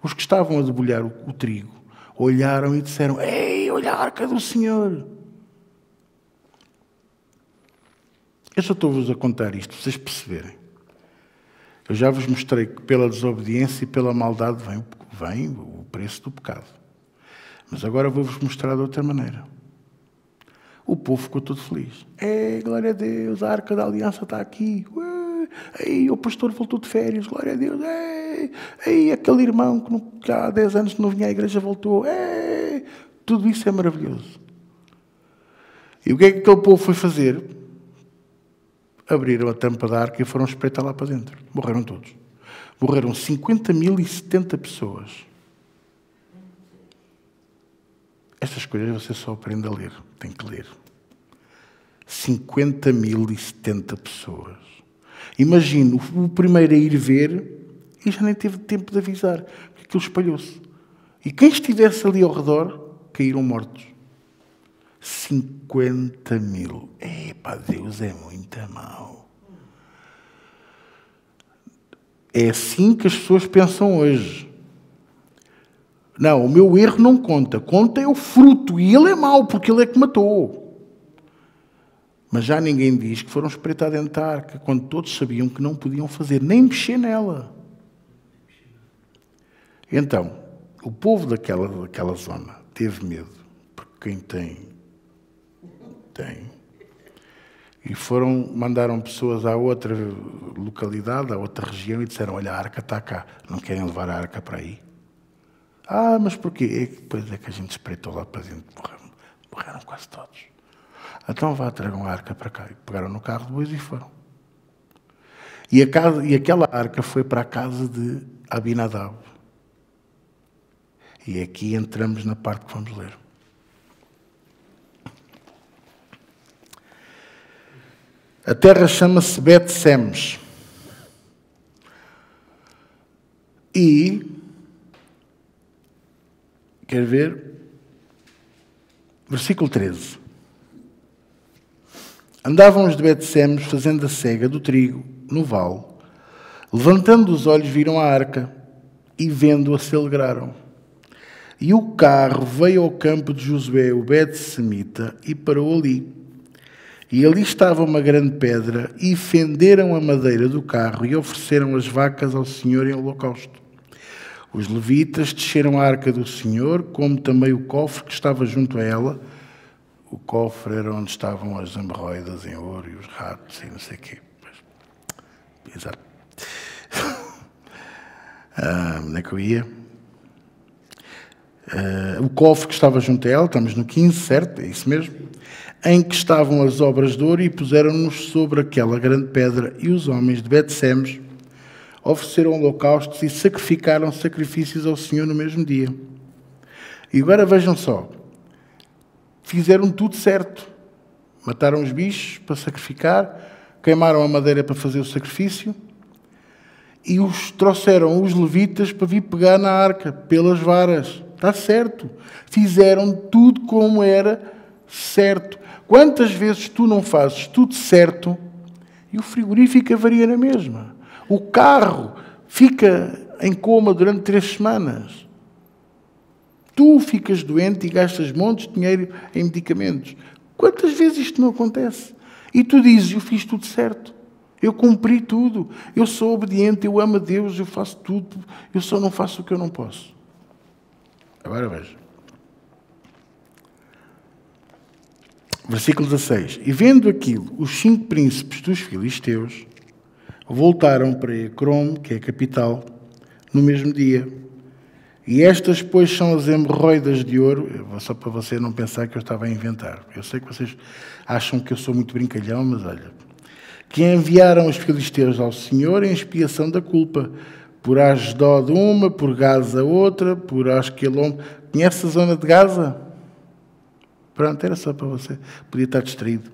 Os que estavam a debulhar o trigo olharam e disseram, ei, olha a arca do Senhor. Eu só estou-vos a contar isto, para vocês perceberem. Eu já vos mostrei que pela desobediência e pela maldade vem o preço do pecado. Mas agora vou-vos mostrar de outra maneira. O povo ficou todo feliz. Ei, glória a Deus, a arca da aliança está aqui. Ei, o pastor voltou de férias, glória a Deus. Ei, aquele irmão que há 10 anos não vinha à igreja voltou. Ei, tudo isso é maravilhoso. E o que é que aquele povo foi fazer? Abriram a tampa da arca e foram espreitar lá para dentro. Morreram todos. Morreram 50.070 pessoas. Estas coisas você só aprende a ler. Tem que ler. 50.070 pessoas. Imagino o primeiro a ir ver e já nem teve tempo de avisar, porque aquilo espalhou-se. E quem estivesse ali ao redor, caíram mortos. 50.000. Epá, Deus é muito mau. É assim que as pessoas pensam hoje. Não, o meu erro não conta. Conta é o fruto. E ele é mau, porque ele é que matou. Mas já ninguém diz que foram espreitar dentro da arca, quando todos sabiam que não podiam fazer, nem mexer nela. Então, o povo daquela zona teve medo, porque quem tem. E mandaram pessoas à outra localidade, à outra região, e disseram, olha, a arca está cá, não querem levar a arca para aí? Ah, mas porquê? Depois é que a gente espreitou lá para dentro, morreram quase todos. Então tragam a arca para cá. E pegaram no carro de bois e foram. E aquela arca foi para a casa de Abinadab. E aqui entramos na parte que vamos ler. A terra chama-se Bet-Semes. E, quer ver? Versículo 13. Andavam os de Bet-Semes fazendo a cega do trigo no vale. Levantando os olhos, viram a arca e, vendo-a, se alegraram. E o carro veio ao campo de Josué, o Bet-Semita, e parou ali. E ali estava uma grande pedra, e fenderam a madeira do carro e ofereceram as vacas ao Senhor em holocausto. Os levitas desceram a arca do Senhor, como também o cofre que estava junto a ela. O cofre era onde estavam as hemorroidas em ouro e os ratos e não sei o quê. Exato. Onde é que eu ia? O cofre que estava junto a ela, estamos no 15, certo? É isso mesmo? Em que estavam as obras de ouro e puseram-nos sobre aquela grande pedra, e os homens de Bet-Semes ofereceram holocaustos e sacrificaram sacrifícios ao Senhor no mesmo dia. E agora vejam só. Fizeram tudo certo. Mataram os bichos para sacrificar, queimaram a madeira para fazer o sacrifício e trouxeram os levitas para vir pegar na arca, pelas varas. Está certo. Fizeram tudo como era certo. Quantas vezes tu não fazes tudo certo e o frigorífico avaria na mesma? O carro fica em coma durante 3 semanas. Tu ficas doente e gastas montes de dinheiro em medicamentos. Quantas vezes isto não acontece? E tu dizes, eu fiz tudo certo. Eu cumpri tudo. Eu sou obediente, eu amo a Deus, eu faço tudo. Eu só não faço o que eu não posso. Agora veja. Versículo 16. E vendo aquilo, os 5 príncipes dos filisteus voltaram para Ecrom, que é a capital, no mesmo dia. E estas, pois, são as hemorroidas de ouro, só para você não pensar que eu estava a inventar. Eu sei que vocês acham que eu sou muito brincalhão, mas olha. Que enviaram os filisteus ao Senhor em expiação da culpa, por Asdod uma, por Gaza outra, por Asquelon. Conhece a zona de Gaza? Pronto, era só para você. Podia estar distraído.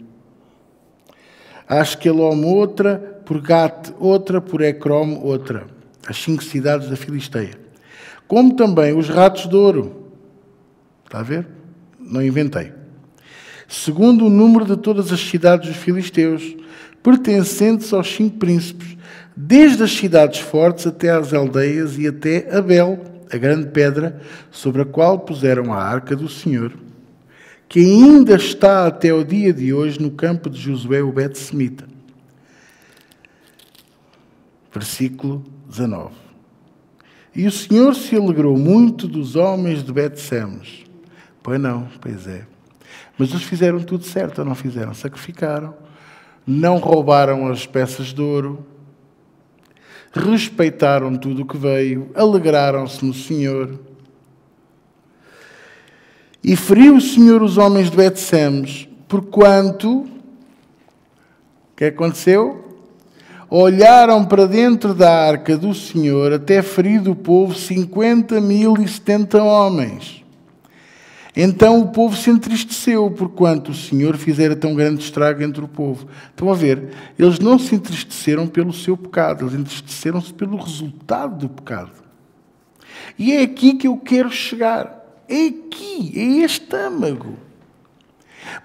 Asquelon outra, por Gat outra, por Ecrom outra. As 5 cidades da Filisteia. Como também os ratos de ouro. Está a ver? Não inventei. Segundo o número de todas as cidades dos filisteus, pertencentes aos 5 príncipes, desde as cidades fortes até às aldeias e até Abel, a grande pedra, sobre a qual puseram a arca do Senhor, que ainda está até o dia de hoje no campo de Josué, o Bet-Semita. Versículo 19. E o Senhor se alegrou muito dos homens de Bet-Semes. Pois não, pois é. Mas eles fizeram tudo certo, ou não fizeram? Sacrificaram, não roubaram as peças de ouro, respeitaram tudo o que veio, alegraram-se no Senhor. E feriu o Senhor os homens de Bet-Semes, porquanto, o que aconteceu? Olharam para dentro da arca do Senhor, até ferido o povo 50.070 homens. Então o povo se entristeceu, porquanto o Senhor fizera tão grande estrago entre o povo. Estão a ver? Eles não se entristeceram pelo seu pecado, eles entristeceram-se pelo resultado do pecado. E é aqui que eu quero chegar. É aqui, é este âmago.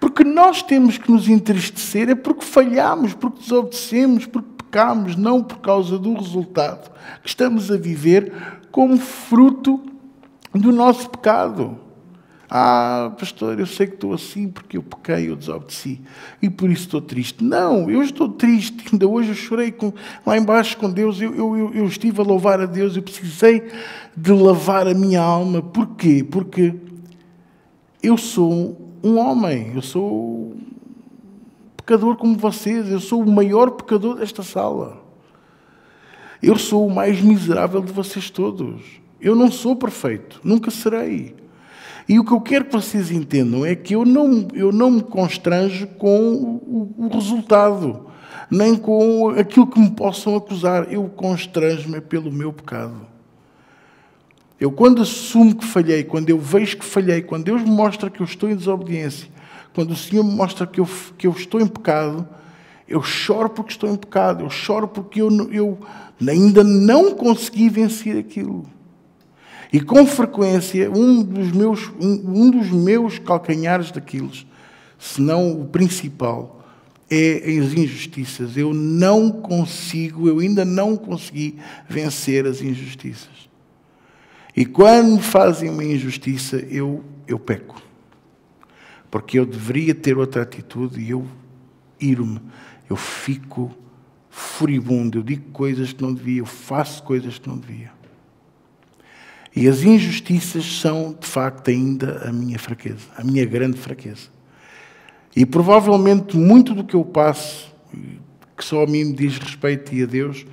Porque nós temos que nos entristecer, é porque falhamos, porque desobedecemos, porque pecamos, não por causa do resultado que estamos a viver como fruto do nosso pecado. Ah, pastor, eu sei que estou assim porque eu pequei, eu desobedeci e por isso estou triste. Não, eu estou triste. Ainda hoje eu chorei lá embaixo com Deus, eu estive a louvar a Deus, eu precisei de lavar a minha alma. Porquê? Porque eu sou um homem, eu sou pecador como vocês, eu sou o maior pecador desta sala. Eu sou o mais miserável de vocês todos. Eu não sou perfeito, nunca serei. E o que eu quero que vocês entendam é que eu não me constranjo com o resultado, nem com aquilo que me possam acusar. Eu constranjo-me pelo meu pecado. Eu, quando assumo que falhei, quando eu vejo que falhei, quando Deus me mostra que eu estou em desobediência, quando o Senhor me mostra que eu estou em pecado, eu choro porque estou em pecado, eu choro porque eu ainda não consegui vencer aquilo. E com frequência, um dos meus calcanhares daqueles, se não o principal, é as injustiças. Eu ainda não consegui vencer as injustiças. E quando me fazem uma injustiça, eu peco. Porque eu deveria ter outra atitude e eu iro-me. Eu fico furibundo, eu digo coisas que não devia, eu faço coisas que não devia. E as injustiças são, de facto, ainda a minha fraqueza, a minha grande fraqueza. E provavelmente muito do que eu passo, que só a mim me diz respeito e a Deus,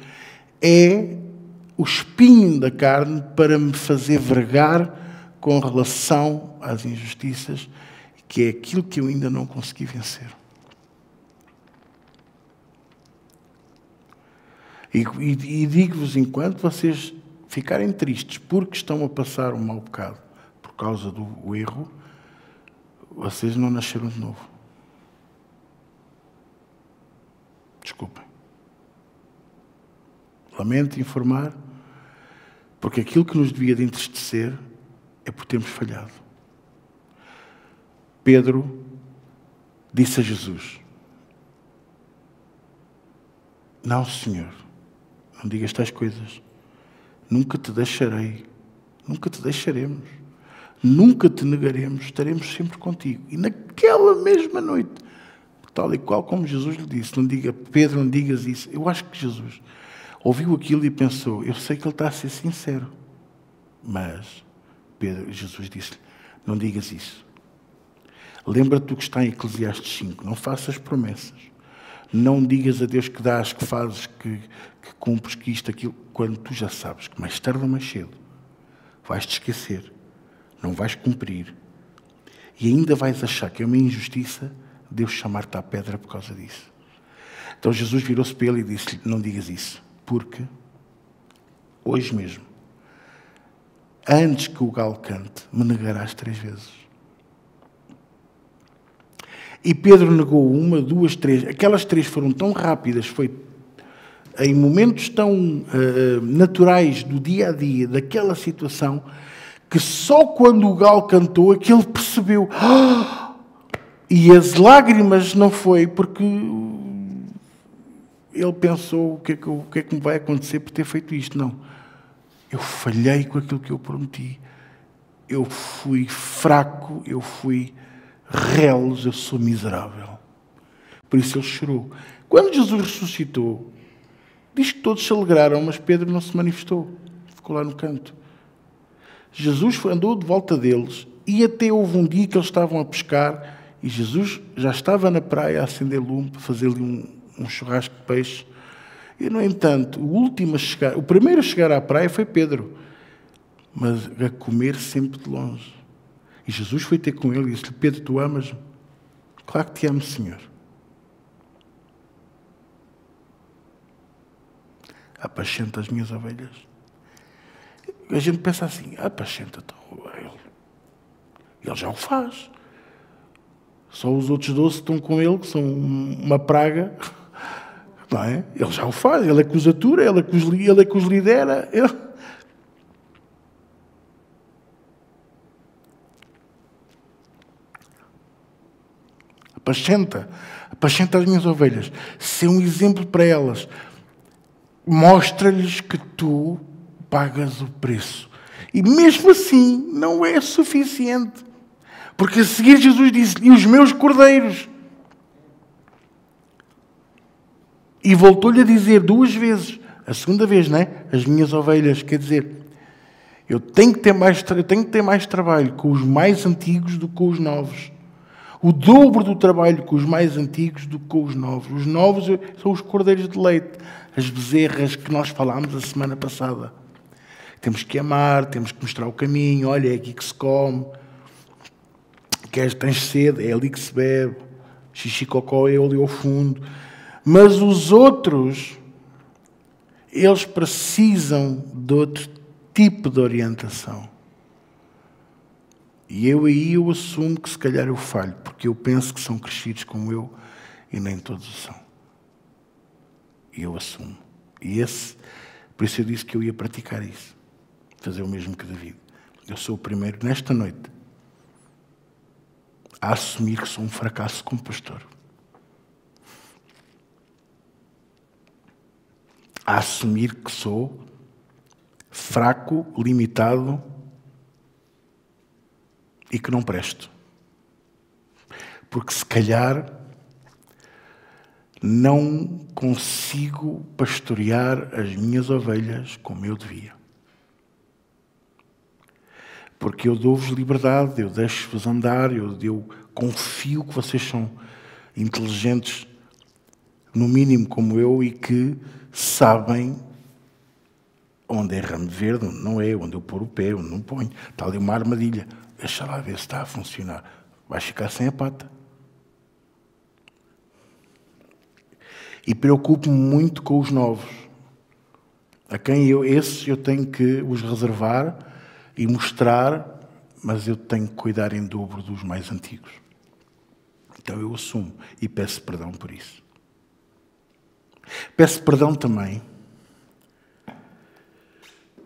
é o espinho da carne para me fazer vergar com relação às injustiças, que é aquilo que eu ainda não consegui vencer. E digo-vos, enquanto vocês ficarem tristes porque estão a passar um mau bocado por causa do erro, vocês não nasceram de novo. Desculpem. Lamento informar, porque aquilo que nos devia de entristecer é por termos falhado. Pedro disse a Jesus: não, Senhor, não digas tais coisas. Nunca te deixarei, nunca te deixaremos. nunca te negaremos, estaremos sempre contigo. E naquela mesma noite, tal e qual como Jesus lhe disse, não diga, Pedro, não digas isso. Eu acho que Jesus ouviu aquilo e pensou, eu sei que ele está a ser sincero, mas Jesus disse-lhe, não digas isso. Lembra-te do que está em Eclesiastes 5, não faças promessas. Não digas a Deus que dás, que fazes, que cumpres, que isto, aquilo, quando tu já sabes que mais tarde ou mais cedo vais-te esquecer, não vais cumprir e ainda vais achar que é uma injustiça Deus chamar-te à pedra por causa disso. Então Jesus virou-se para ele e disse-lhe, não digas isso, porque hoje mesmo, antes que o galo cante, me negarás 3 vezes. E Pedro negou 1, 2, 3. Aquelas 3 foram tão rápidas, foi em momentos tão naturais do dia a dia, daquela situação, que só quando o galo cantou é que ele percebeu. E as lágrimas não foi porque ele pensou o que é que me vai acontecer por ter feito isto. Não. Eu falhei com aquilo que eu prometi. Eu fui fraco, eu fui reles, eu sou miserável. Por isso ele chorou. Quando Jesus ressuscitou, diz que todos se alegraram, mas Pedro não se manifestou. Ficou lá no canto. Jesus andou de volta deles e até houve um dia que eles estavam a pescar e Jesus já estava na praia a acender lume para fazer-lhe um churrasco de peixe. E, no entanto, o primeiro a chegar à praia foi Pedro, mas a comer sempre de longe. E Jesus foi ter com ele e disse-lhe, Pedro, tu amas-me? Claro que te amo, Senhor. Apacenta as minhas ovelhas. A gente pensa assim, apacenta-te. Ele já o faz. Só os outros 12 que estão com ele, que são uma praga, não é? Ele já o faz, ele é que os atura, ele é que os lidera. Apacenta as minhas ovelhas. Ser um exemplo para elas. Mostra-lhes que tu pagas o preço. E mesmo assim, não é suficiente. Porque a seguir Jesus disse, e os meus cordeiros? E voltou-lhe a dizer 2 vezes. A segunda vez, não é? As minhas ovelhas. Quer dizer, eu tenho que ter mais trabalho com os mais antigos do que com os novos. O dobro do trabalho com os mais antigos do que com os novos. Os novos são os cordeiros de leite, as bezerras que nós falámos a semana passada. Temos que amar, temos que mostrar o caminho. Olha, é aqui que se come. Tens sede, é ali que se bebe. Xixi cocó é ali ao fundo. Mas os outros, eles precisam de outro tipo de orientação. E eu assumo que se calhar eu falho, porque eu penso que são crescidos como eu e nem todos o são. E eu assumo. Por isso eu disse que eu ia praticar isso. Fazer o mesmo que David. Eu sou o primeiro, nesta noite, a assumir que sou um fracasso como pastor. A assumir que sou fraco, limitado e que não presto. Porque se calhar não consigo pastorear as minhas ovelhas como eu devia. Porque eu dou-vos liberdade, eu deixo-vos andar, eu confio que vocês são inteligentes, no mínimo como eu, e que sabem onde é ramo verde, onde não é, onde eu pôr o pé, onde não ponho. Está ali uma armadilha. Deixa lá ver se está a funcionar. Vais ficar sem a pata. E preocupo-me muito com os novos. A quem esses eu tenho que os reservar e mostrar, mas eu tenho que cuidar em dobro dos mais antigos. Então eu assumo e peço perdão por isso. Peço perdão também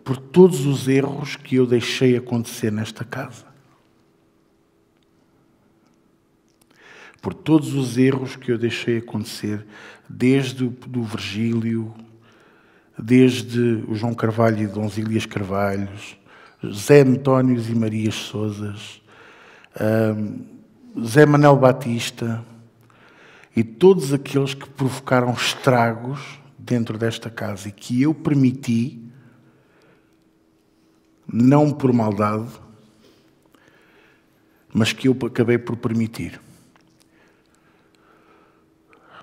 por todos os erros que eu deixei acontecer nesta casa. Por todos os erros que eu deixei acontecer, desde o Virgílio, desde o João Carvalho e Donzílias Carvalhos, Zé Antónios e Marias Sousas, Zé Manuel Batista e todos aqueles que provocaram estragos dentro desta casa e que eu permiti, não por maldade, mas que eu acabei por permitir.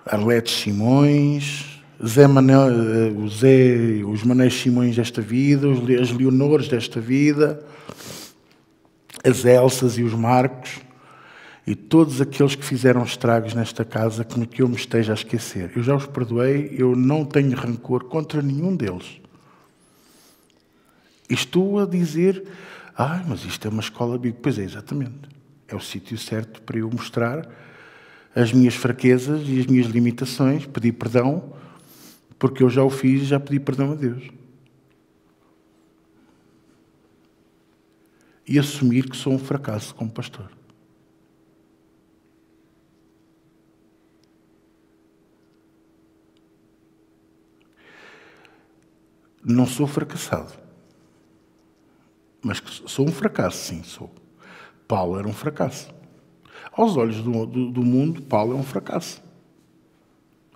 Arletes Simões, os Manéis Simões desta vida, as Leonores desta vida, as Elsas e os Marcos, e todos aqueles que fizeram estragos nesta casa que eu me esteja a esquecer. Eu já os perdoei, eu não tenho rancor contra nenhum deles. E estou a dizer, mas isto é uma escola bíblica. Pois é, exatamente. É o sítio certo para eu mostrar as minhas fraquezas e as minhas limitações, pedir perdão, porque eu já o fiz e já pedi perdão a Deus. E assumir que sou um fracasso como pastor. Não sou fracassado. Mas sou um fracasso, sim, sou. Paulo era um fracasso. Aos olhos do mundo, Paulo é um fracasso.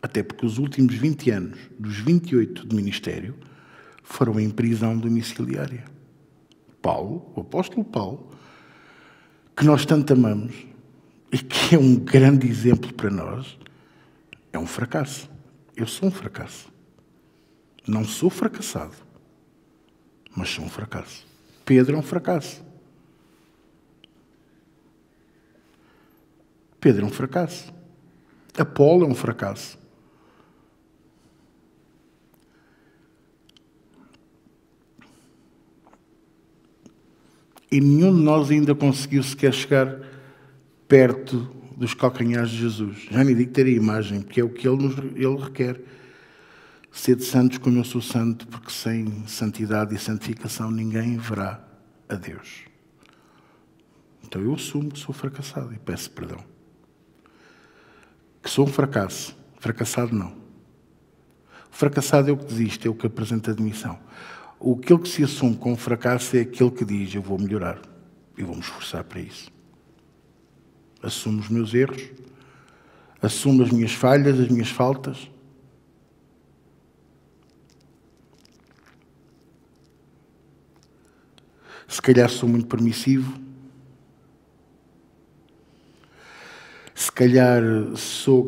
Até porque os últimos 20 anos, dos 28 de ministério, foram em prisão domiciliária. Paulo, o apóstolo Paulo, que nós tanto amamos e que é um grande exemplo para nós, é um fracasso. Eu sou um fracasso. Não sou fracassado, mas sou um fracasso. Pedro é um fracasso. Pedro é um fracasso. Apolo é um fracasso. E nenhum de nós ainda conseguiu sequer chegar perto dos calcanhares de Jesus. Já nem digo ter a imagem, porque é o que ele requer. Sede santos como eu sou santo, porque sem santidade e santificação ninguém verá a Deus. Então eu assumo que sou fracassado e peço perdão. Que sou um fracasso. Fracassado não. O fracassado é o que desiste, é o que apresenta admissão. Aquele que se assume como fracasso é aquele que diz, eu vou melhorar. Eu vou me esforçar para isso. Assumo os meus erros, assumo as minhas falhas, as minhas faltas. Se calhar sou muito permissivo. Se calhar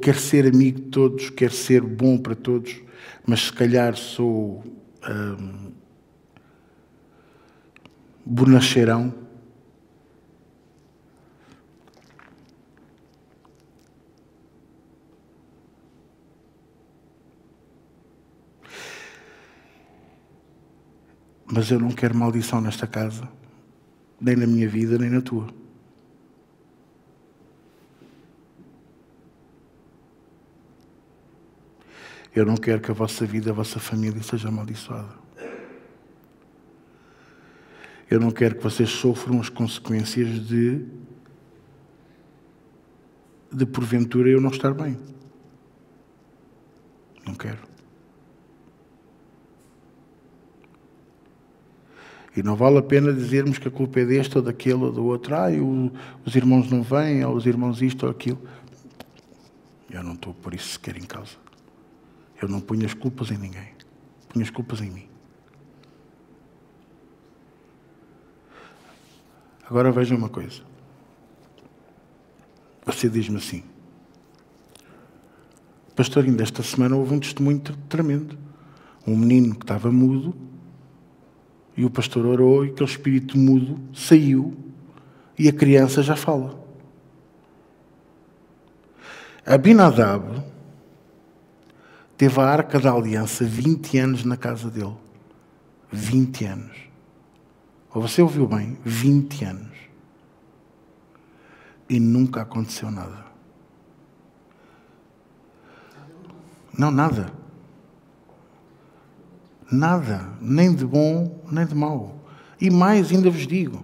quero ser amigo de todos, quero ser bom para todos, mas se calhar sou bonacheirão. Mas eu não quero maldição nesta casa, nem na minha vida, nem na tua. Eu não quero que a vossa vida, a vossa família seja amaldiçoada. Eu não quero que vocês sofram as consequências de porventura eu não estar bem. Não quero. E não vale a pena dizermos que a culpa é deste ou daquele ou do outro. Os irmãos não vêm, ou os irmãos isto ou aquilo. Eu não estou por isso sequer em causa. Eu não ponho as culpas em ninguém. Ponho as culpas em mim. Agora vejam uma coisa. Você diz-me assim. Pastor, ainda esta semana houve um testemunho tremendo. Um menino que estava mudo, e o pastor orou, e aquele espírito mudo saiu, e a criança já fala. Abinadab teve a Arca da Aliança 20 anos na casa dele. 20 anos. Ou você ouviu bem? 20 anos. E nunca aconteceu nada. Não, nada. Nada. Nem de bom, nem de mau. E mais, ainda vos digo.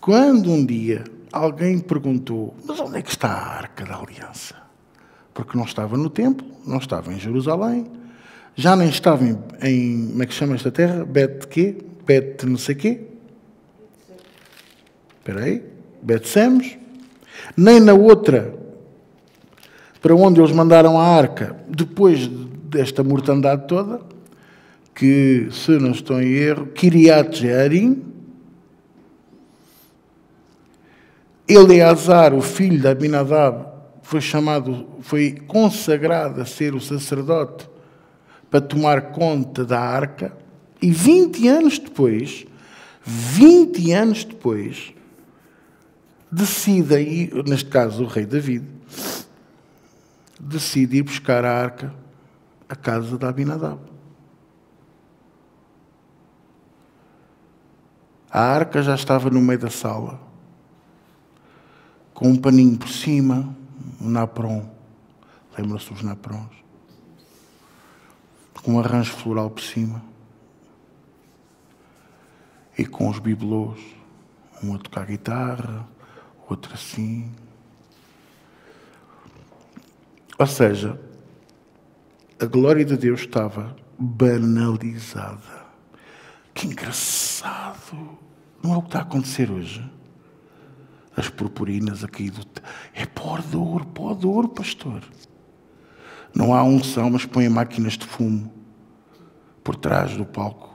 Quando um dia alguém perguntou, mas onde é que está a Arca da Aliança? Porque não estava no templo, não estava em Jerusalém, já nem estava em como é que chama esta terra? Bet quê? Bet não sei quê. Espera aí. Bet-Semes. Nem na outra, para onde eles mandaram a arca, depois desta mortandade toda, que, se não estou em erro, Kiriat Jearim. Eleazar, o filho de Abinadab, foi consagrado a ser o sacerdote para tomar conta da arca, e 20 anos depois, decide, neste caso o rei David, decide ir buscar a arca à casa de Abinadab. A arca já estava no meio da sala, com um paninho por cima, um napron. Lembram-se dos naprons? Com um arranjo floral por cima. E com os bibelôs. Um a tocar guitarra, outro assim. Ou seja, a glória de Deus estava banalizada. Que engraçado! Não é o que está a acontecer hoje? As purpurinas a cair do... É pó de ouro, pastor. Não há unção, mas põem máquinas de fumo por trás do palco.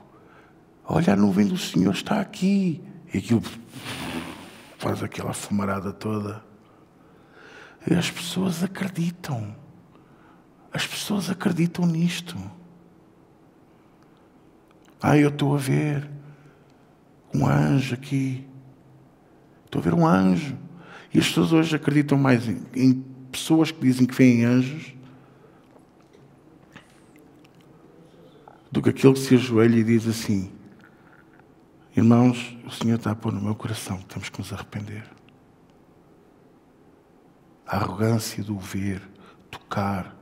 Olha, a nuvem do Senhor está aqui. E aquilo faz aquela fumarada toda. E as pessoas acreditam. As pessoas acreditam nisto. Eu estou a ver um anjo aqui. Estou a ver um anjo. E as pessoas hoje acreditam mais em pessoas que dizem que veem anjos do que aquele que se ajoelha e diz assim: irmãos, o Senhor está a pôr no meu coração que temos que nos arrepender. A arrogância do ver, tocar.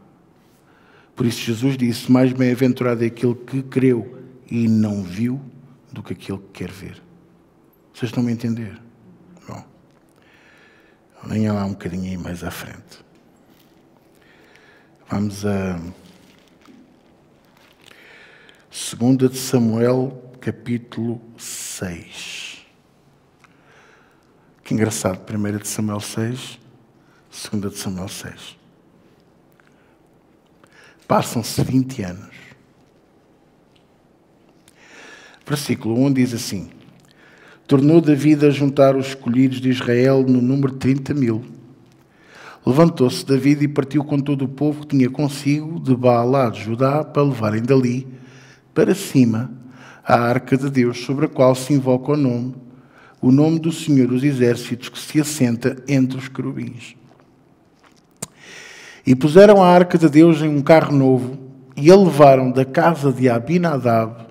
Por isso Jesus disse: mais bem-aventurado é aquele que creu e não viu do que aquele que quer ver. Vocês estão a entender? Bom, venha lá um bocadinho aí mais à frente. Vamos a 2 de Samuel, capítulo 6. Que engraçado, 1 de Samuel 6, 2 de Samuel 6. Passam-se 20 anos. Versículo 1 diz assim: tornou David a juntar os escolhidos de Israel no número de 30.000. Levantou-se David e partiu com todo o povo que tinha consigo de Baalá de Judá para levarem dali para cima a arca de Deus, sobre a qual se invoca o nome do Senhor dos Exércitos, que se assenta entre os querubins. E puseram a arca de Deus em um carro novo e a levaram da casa de Abinadab,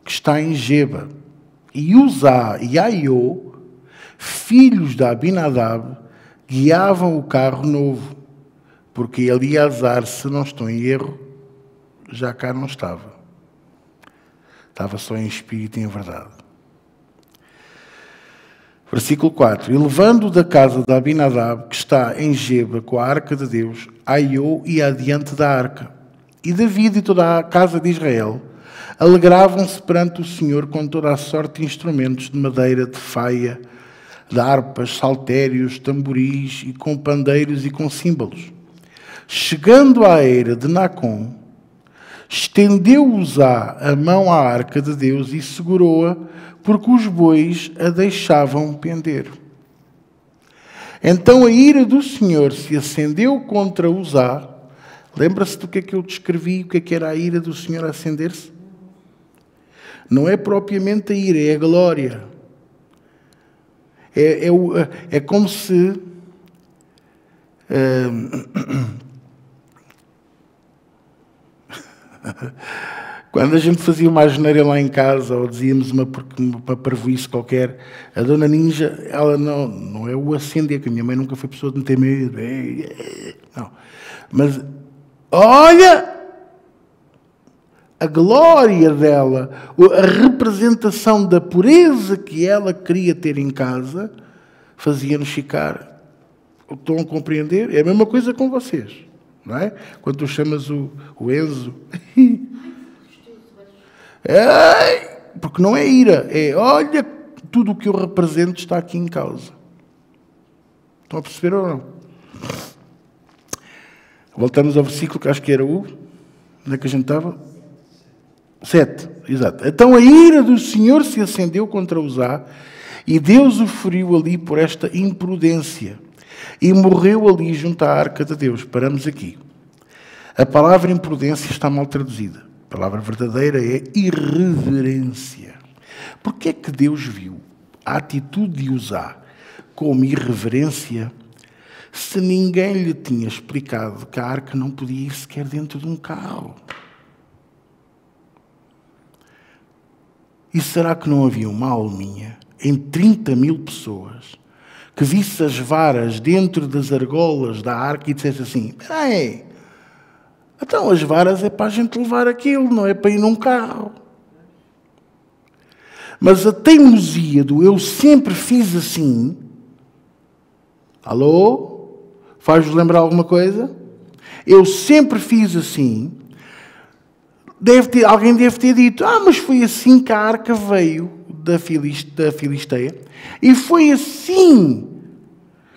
que está em Geba. E Uzá e Aiô, filhos de Abinadab, guiavam o carro novo, porque Eleazar, se não estou em erro, já cá não estava. Estava só em espírito e em verdade. Versículo 4. E levando da casa de Abinadab, que está em Geba, com a arca de Deus, Aiô ia adiante da arca. E David e toda a casa de Israel alegravam-se perante o Senhor com toda a sorte de instrumentos de madeira, de faia, de harpas, saltérios, tamboris, e com pandeiros e com símbolos. Chegando à eira de Nacon, estendeu Uzá a mão à arca de Deus e segurou-a, porque os bois a deixavam pender. Então a ira do Senhor se acendeu contra Uzá. Lembra-se do que é que eu descrevi, o que é que era a ira do Senhor a acender-se? Não é propriamente a ira, é a glória. É como se... Quando a gente fazia uma asneira lá em casa, ou dizíamos uma parvoíce qualquer, a dona Ninja, ela não é o acender, que a minha mãe nunca foi pessoa de meter medo. Não. Mas, olha... A glória dela, a representação da pureza que ela queria ter em casa, fazia-nos ficar. Estão a compreender? É a mesma coisa com vocês, não é? Quando tu chamas o Enzo, porque não é ira, é olha, tudo o que eu represento está aqui em causa. Estão a perceber ou não? Voltamos ao versículo que acho que era onde é que a gente estava? 7, exato. Então a ira do Senhor se acendeu contra Uzá, e Deus o feriu ali por esta imprudência, e morreu ali junto à arca de Deus. Paramos aqui. A palavra imprudência está mal traduzida. A palavra verdadeira é irreverência. Porquê é que Deus viu a atitude de Uzá como irreverência, se ninguém lhe tinha explicado que a arca não podia ir sequer dentro de um carro? E será que não havia uma alminha em 30.000 pessoas que visse as varas dentro das argolas da arca e dissesse assim: espera aí, então as varas é para a gente levar aquilo, não é para ir num carro. Mas a teimosia do eu sempre fiz assim, alô? Faz-vos lembrar alguma coisa? Eu sempre fiz assim. Alguém deve ter dito: mas foi assim que a arca veio da Filisteia. E foi assim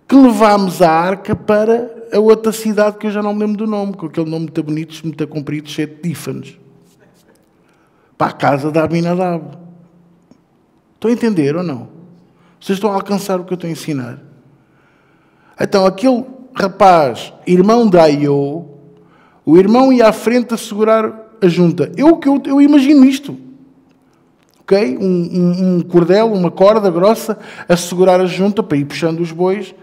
que levámos a arca para a outra cidade que eu já não me lembro do nome, com aquele nome muito bonito, muito comprido, cheio de dífanes. Para a casa da Abinadab. Estão a entender ou não? Vocês estão a alcançar o que eu estou a ensinar? Então, aquele rapaz, irmão de Aiô, o irmão ia à frente a segurar a junta. Eu imagino isto. Ok? Um cordel, uma corda grossa, a segurar a junta para ir puxando os bois.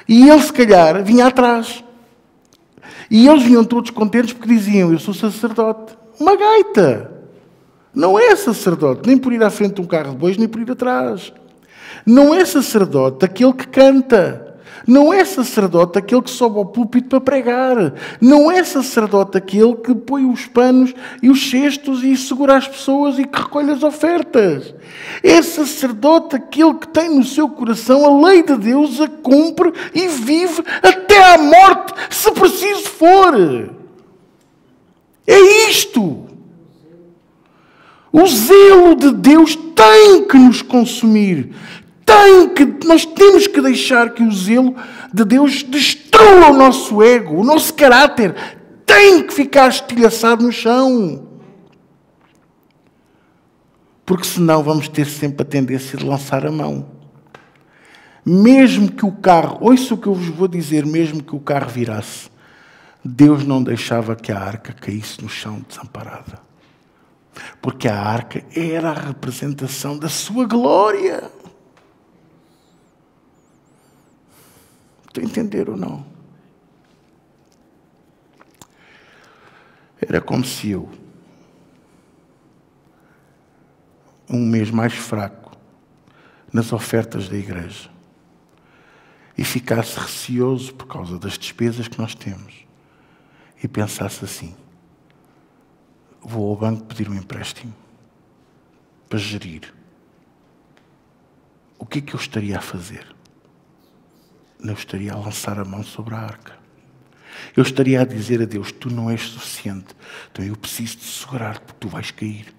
E ele, se calhar, vinha atrás. E eles vinham todos contentes porque diziam: eu sou sacerdote. Uma gaita. Não é sacerdote, nem por ir à frente de um carro de bois, nem por ir atrás. Não é sacerdote aquele que canta. Não é sacerdote aquele que sobe ao púlpito para pregar. Não é sacerdote aquele que põe os panos e os cestos e segura as pessoas e que recolhe as ofertas. É sacerdote aquele que tem no seu coração a lei de Deus, a cumpre e vive até à morte, se preciso for. É isto. O zelo de Deus tem que nos consumir. Nós temos que deixar que o zelo de Deus destrua o nosso ego, o nosso caráter. Tem que ficar estilhaçado no chão. Porque senão vamos ter sempre a tendência de lançar a mão. Mesmo que o carro, ouça o que eu vos vou dizer, mesmo que o carro virasse, Deus não deixava que a arca caísse no chão desamparada. Porque a arca era a representação da sua glória. Estão a entender ou não? Era como se eu, um mês mais fraco nas ofertas da igreja, e ficasse receoso por causa das despesas que nós temos, e pensasse assim: vou ao banco pedir um empréstimo para gerir. O que é que eu estaria a fazer? Não estaria a lançar a mão sobre a arca. Eu estaria a dizer a Deus: tu não és suficiente, então eu preciso de segurar, porque tu vais cair.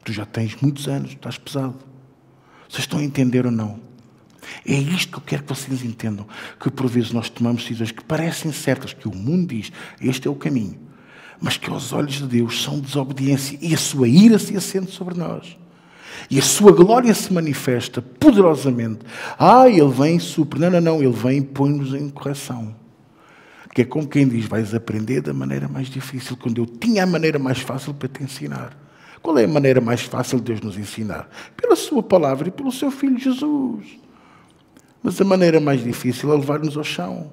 Tu já tens muitos anos, estás pesado. Vocês estão a entender ou não? É isto que eu quero que vocês entendam, que por vezes nós tomamos decisões que parecem certas, que o mundo diz, este é o caminho, mas que aos olhos de Deus são desobediência, e a sua ira se acende sobre nós. E a sua glória se manifesta poderosamente. Ele vem e supre. Não. Ele vem e põe-nos em correção. Que é como quem diz: vais aprender da maneira mais difícil, quando eu tinha a maneira mais fácil para te ensinar. Qual é a maneira mais fácil de Deus nos ensinar? Pela sua palavra e pelo seu Filho Jesus. Mas a maneira mais difícil é levar-nos ao chão.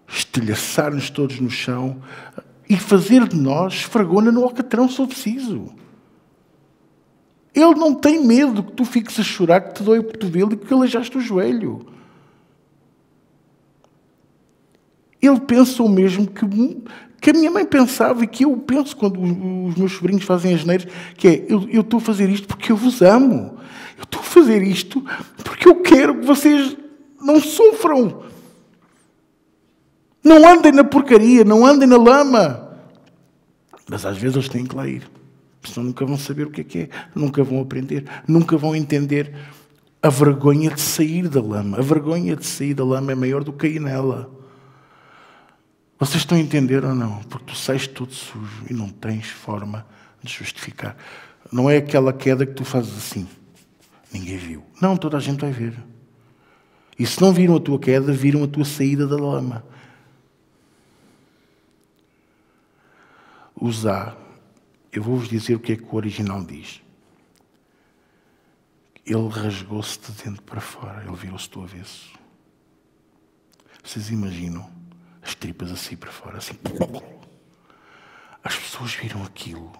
Estilhaçar-nos todos no chão e fazer de nós esfregona no alcatrão, se for preciso. Ele não tem medo que tu fiques a chorar, que te dói o cotovelo e que aleijaste o joelho. Ele pensa o mesmo que a minha mãe pensava e que eu penso quando os meus sobrinhos fazem as neiras, que é: eu estou a fazer isto porque eu vos amo. Eu estou a fazer isto porque eu quero que vocês não sofram. Não andem na porcaria, não andem na lama. Mas às vezes eles têm que lá ir. Senão nunca vão saber o que é, nunca vão aprender, nunca vão entender a vergonha de sair da lama. A vergonha de sair da lama é maior do que cair nela. Vocês estão a entender ou não? Porque tu sais todo sujo e não tens forma de justificar. Não é aquela queda que tu fazes assim. Ninguém viu. Não, toda a gente vai ver. E se não viram a tua queda, viram a tua saída da lama. Uzá, eu vou-vos dizer o que é que o original diz. Ele rasgou-se de dentro para fora, ele virou-se do avesso. Vocês imaginam as tripas assim para fora, assim. As pessoas viram aquilo.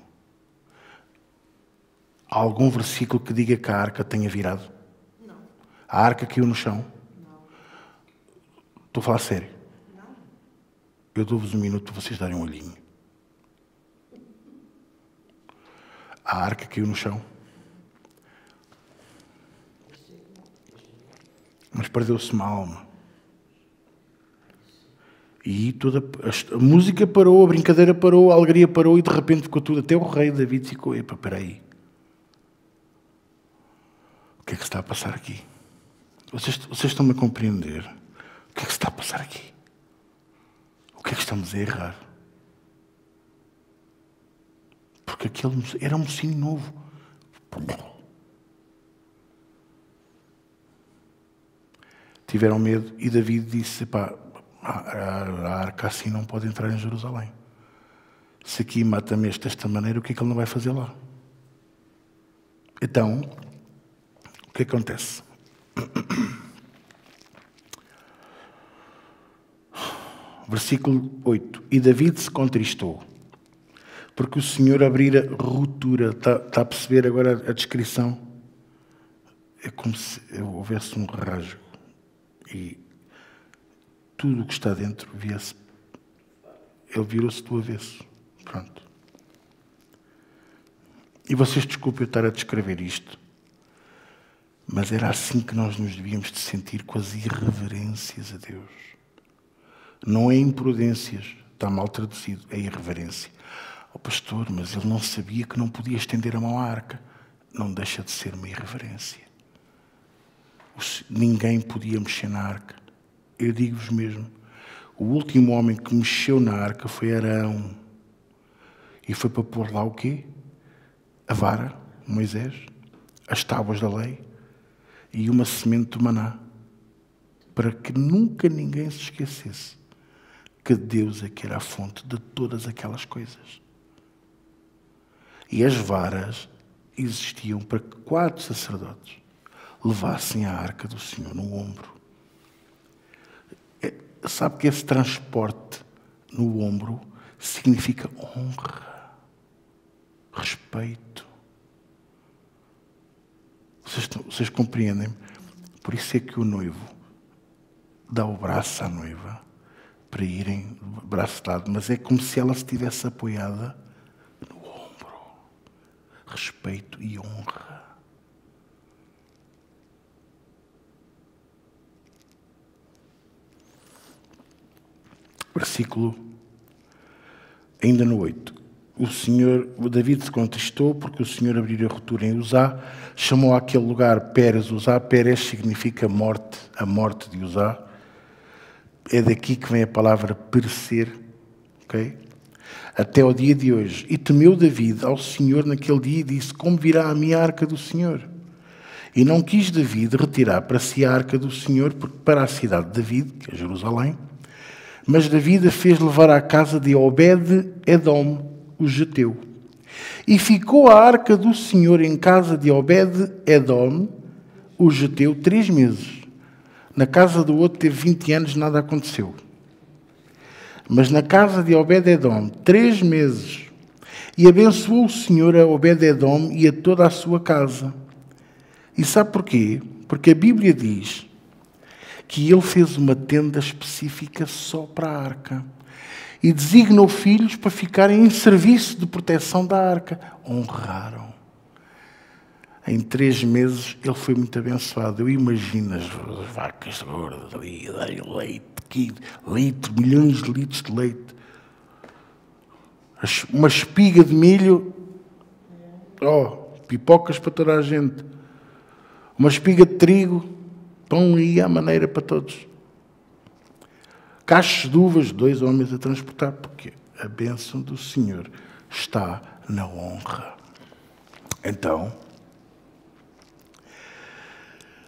Há algum versículo que diga que a arca tenha virado? Não. A arca caiu no chão? Não. Estou a falar sério? Não. Eu dou-vos um minuto para vocês darem um olhinho. A arca caiu no chão. Mas perdeu-se uma alma. E toda a música parou, a brincadeira parou, a alegria parou e de repente ficou tudo. Até o rei David ficou, epa, espera aí. O que é que se está a passar aqui? Vocês estão-me a compreender? O que é que se está a passar aqui? O que é que estamos a errar? Porque aquele era um mocinho novo. Tiveram medo e David disse, pá, a arca assim não pode entrar em Jerusalém. Se aqui mata-me desta maneira, o que é que ele não vai fazer lá? Então, o que acontece? Versículo 8. E David se contristou, porque o Senhor abrira ruptura. Está a perceber agora a descrição? É como se houvesse um rasgo. E tudo o que está dentro via-se. Ele virou-se do avesso. Pronto. E vocês desculpem eu estar a descrever isto, mas era assim que nós nos devíamos de sentir com as irreverências a Deus. Não é imprudências, está mal traduzido, é irreverência. Oh pastor, mas ele não sabia que não podia estender a mão à arca. Não deixa de ser uma irreverência. Ninguém podia mexer na arca. Eu digo-vos mesmo, o último homem que mexeu na arca foi Arão. E foi para pôr lá o quê? A vara, Moisés, as tábuas da lei e uma semente de maná. Para que nunca ninguém se esquecesse que Deus é que era a fonte de todas aquelas coisas. E as varas existiam para que 4 sacerdotes levassem a arca do Senhor no ombro. Sabe que esse transporte no ombro significa honra, respeito. Vocês compreendem? Por isso é que o noivo dá o braço à noiva para irem braço dado, mas é como se ela estivesse apoiada no ombro. Respeito e honra. Versículo, ainda no 8. O David se contristou porque o Senhor abriu a ruptura em Uzá, chamou aquele lugar Pérez Uzá. Pérez significa morte, a morte de Uzá. É daqui que vem a palavra perecer, ok? Até ao dia de hoje. E temeu David ao Senhor naquele dia e disse, como virá a minha arca do Senhor? E não quis David retirar para si a arca do Senhor para a cidade de David, que é Jerusalém, mas David a fez levar à casa de Obed-Edom, o geteu. E ficou a arca do Senhor em casa de Obed-Edom, o geteu, 3 meses. Na casa do outro teve 20 anos, nada aconteceu. Mas na casa de Obed-Edom, 3 meses. E abençoou o Senhor a Obed-Edom e a toda a sua casa. E sabe porquê? Porque a Bíblia diz que ele fez uma tenda específica só para a arca. E designou filhos para ficarem em serviço de proteção da arca. Honraram. Em 3 meses ele foi muito abençoado. Eu imagino as vacas gordas ali, darem leite, milhões de litros de leite. Uma espiga de milho, pipocas para toda a gente. Uma espiga de trigo, pão aí à maneira para todos. Cachos de uvas, 2 homens a transportar, porque a bênção do Senhor está na honra. Então,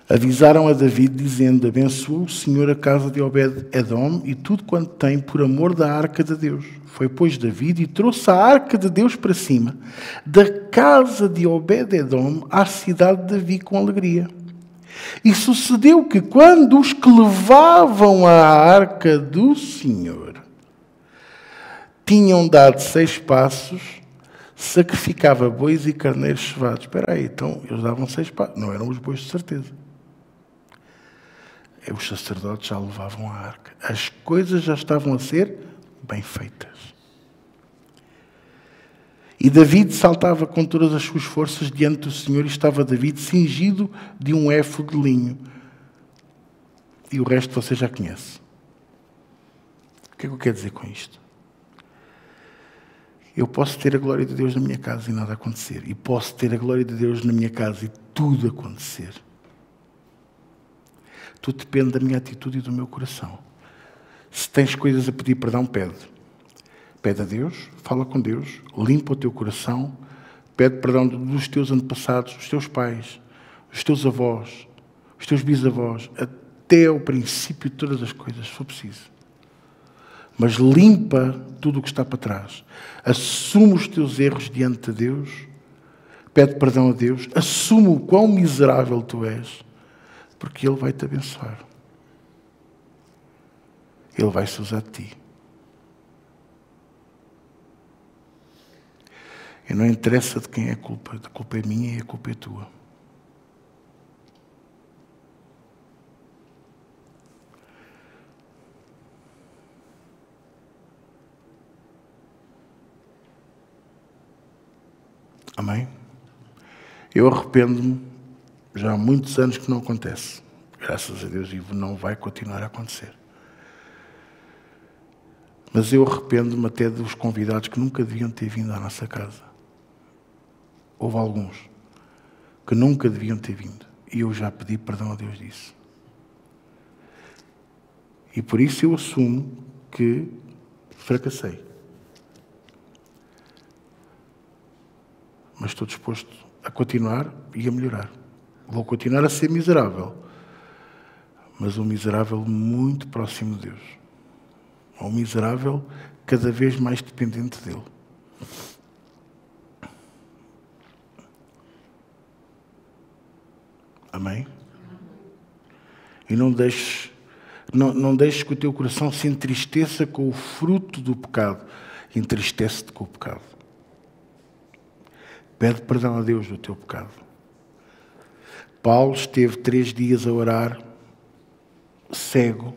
avisaram a David, dizendo: abençoou o Senhor a casa de Obed-edom e tudo quanto tem, por amor da arca de Deus. Foi, pois, David e trouxe a arca de Deus para cima, da casa de Obed-edom à cidade de Davi com alegria. E sucedeu que, quando os que levavam a arca do Senhor tinham dado 6 passos, sacrificava bois e carneiros cevados. Espera aí, então eles davam 6 passos. Não eram os bois de certeza. Os sacerdotes já levavam a arca. As coisas já estavam a ser bem feitas. E David saltava com todas as suas forças diante do Senhor, e estava David cingido de um éfode de linho. E o resto você já conhece. O que é que eu quero dizer com isto? Eu posso ter a glória de Deus na minha casa e nada acontecer. E posso ter a glória de Deus na minha casa e tudo acontecer. Tudo depende da minha atitude e do meu coração. Se tens coisas a pedir perdão, pede. Pede a Deus, fala com Deus, limpa o teu coração, pede perdão dos teus antepassados, dos teus pais, dos teus avós, dos teus bisavós, até ao princípio de todas as coisas, se for preciso. Mas limpa tudo o que está para trás. Assume os teus erros diante de Deus, pede perdão a Deus, assume o quão miserável tu és, porque Ele vai te abençoar. Ele vai se usar de ti. E não interessa de quem é a culpa é minha e a culpa é tua. Amém? Eu arrependo-me, já há muitos anos que não acontece. Graças a Deus, e não vai continuar a acontecer. Mas eu arrependo-me até dos convidados que nunca deviam ter vindo à nossa casa. Houve alguns que nunca deviam ter vindo. E eu já pedi perdão a Deus disso. E por isso eu assumo que fracassei. Mas estou disposto a continuar e a melhorar. Vou continuar a ser miserável. Mas um miserável muito próximo de Deus. Um miserável cada vez mais dependente dele. Amém? E não deixes que o teu coração se entristeça com o fruto do pecado. Entristece-te com o pecado. Pede perdão a Deus do teu pecado. Paulo esteve 3 dias a orar, cego,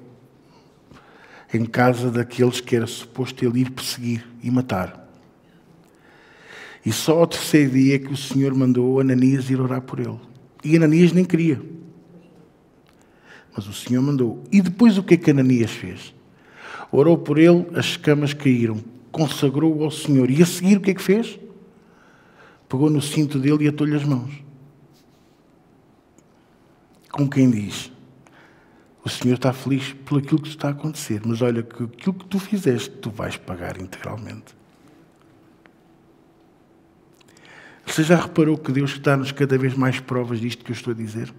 em casa daqueles que era suposto ele ir perseguir e matar. E só ao 3º dia que o Senhor mandou Ananias ir orar por ele. E Ananias nem queria. Mas o Senhor mandou. E depois o que é que Ananias fez? Orou por ele, as escamas caíram. Consagrou-o ao Senhor. E a seguir o que é que fez? Pegou no cinto dele e atou-lhe as mãos. Com quem diz: o Senhor está feliz por aquilo que está a acontecer, mas olha que aquilo que tu fizeste, tu vais pagar integralmente. Você já reparou que Deus dá-nos cada vez mais provas disto que eu estou a dizer?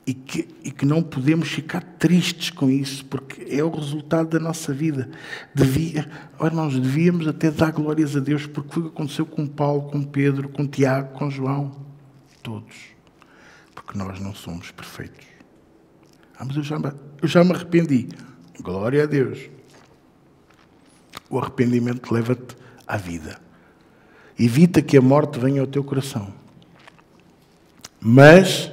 E que não podemos ficar tristes com isso, porque é o resultado da nossa vida. Nós devíamos até dar glórias a Deus, porque foi o que aconteceu com Paulo, com Pedro, com Tiago, com João. Todos. Porque nós não somos perfeitos. Mas eu já me arrependi. Glória a Deus. O arrependimento leva-te à vida. Evita que a morte venha ao teu coração. Mas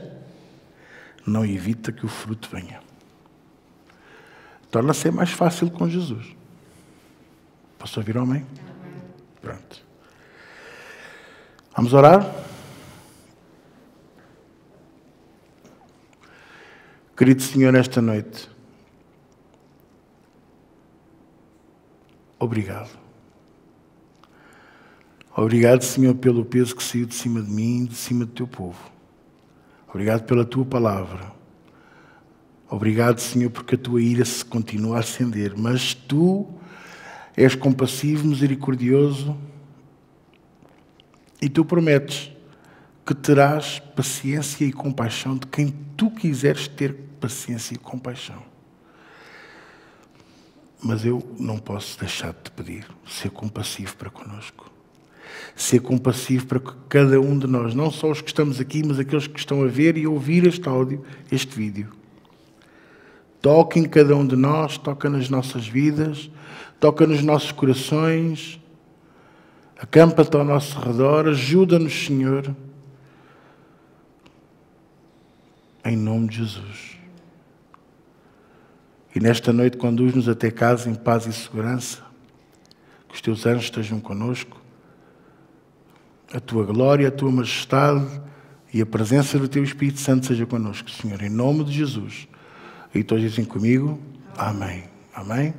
não evita que o fruto venha. Torna-se mais fácil com Jesus. Posso ouvir, amém? Pronto. Vamos orar? Querido Senhor, esta noite, obrigado. Obrigado, Senhor, pelo peso que saiu de cima de mim e de cima do teu povo. Obrigado pela tua palavra. Obrigado, Senhor, porque a tua ira se continua a acender. Mas tu és compassivo, misericordioso e tu prometes que terás paciência e compaixão de quem tu quiseres ter paciência e compaixão. Mas eu não posso deixar de te pedir, ser compassivo para connosco. Ser compassivo para cada um de nós, não só os que estamos aqui, mas aqueles que estão a ver e a ouvir este áudio, este vídeo. Toca em cada um de nós, toca nas nossas vidas, toca nos nossos corações, acampa-te ao nosso redor, ajuda-nos, Senhor, em nome de Jesus. E nesta noite conduz-nos até casa em paz e segurança, que os teus anjos estejam connosco, a tua glória, a tua majestade e a presença do teu Espírito Santo seja connosco, Senhor, em nome de Jesus. E todos dizem comigo, amém. Amém.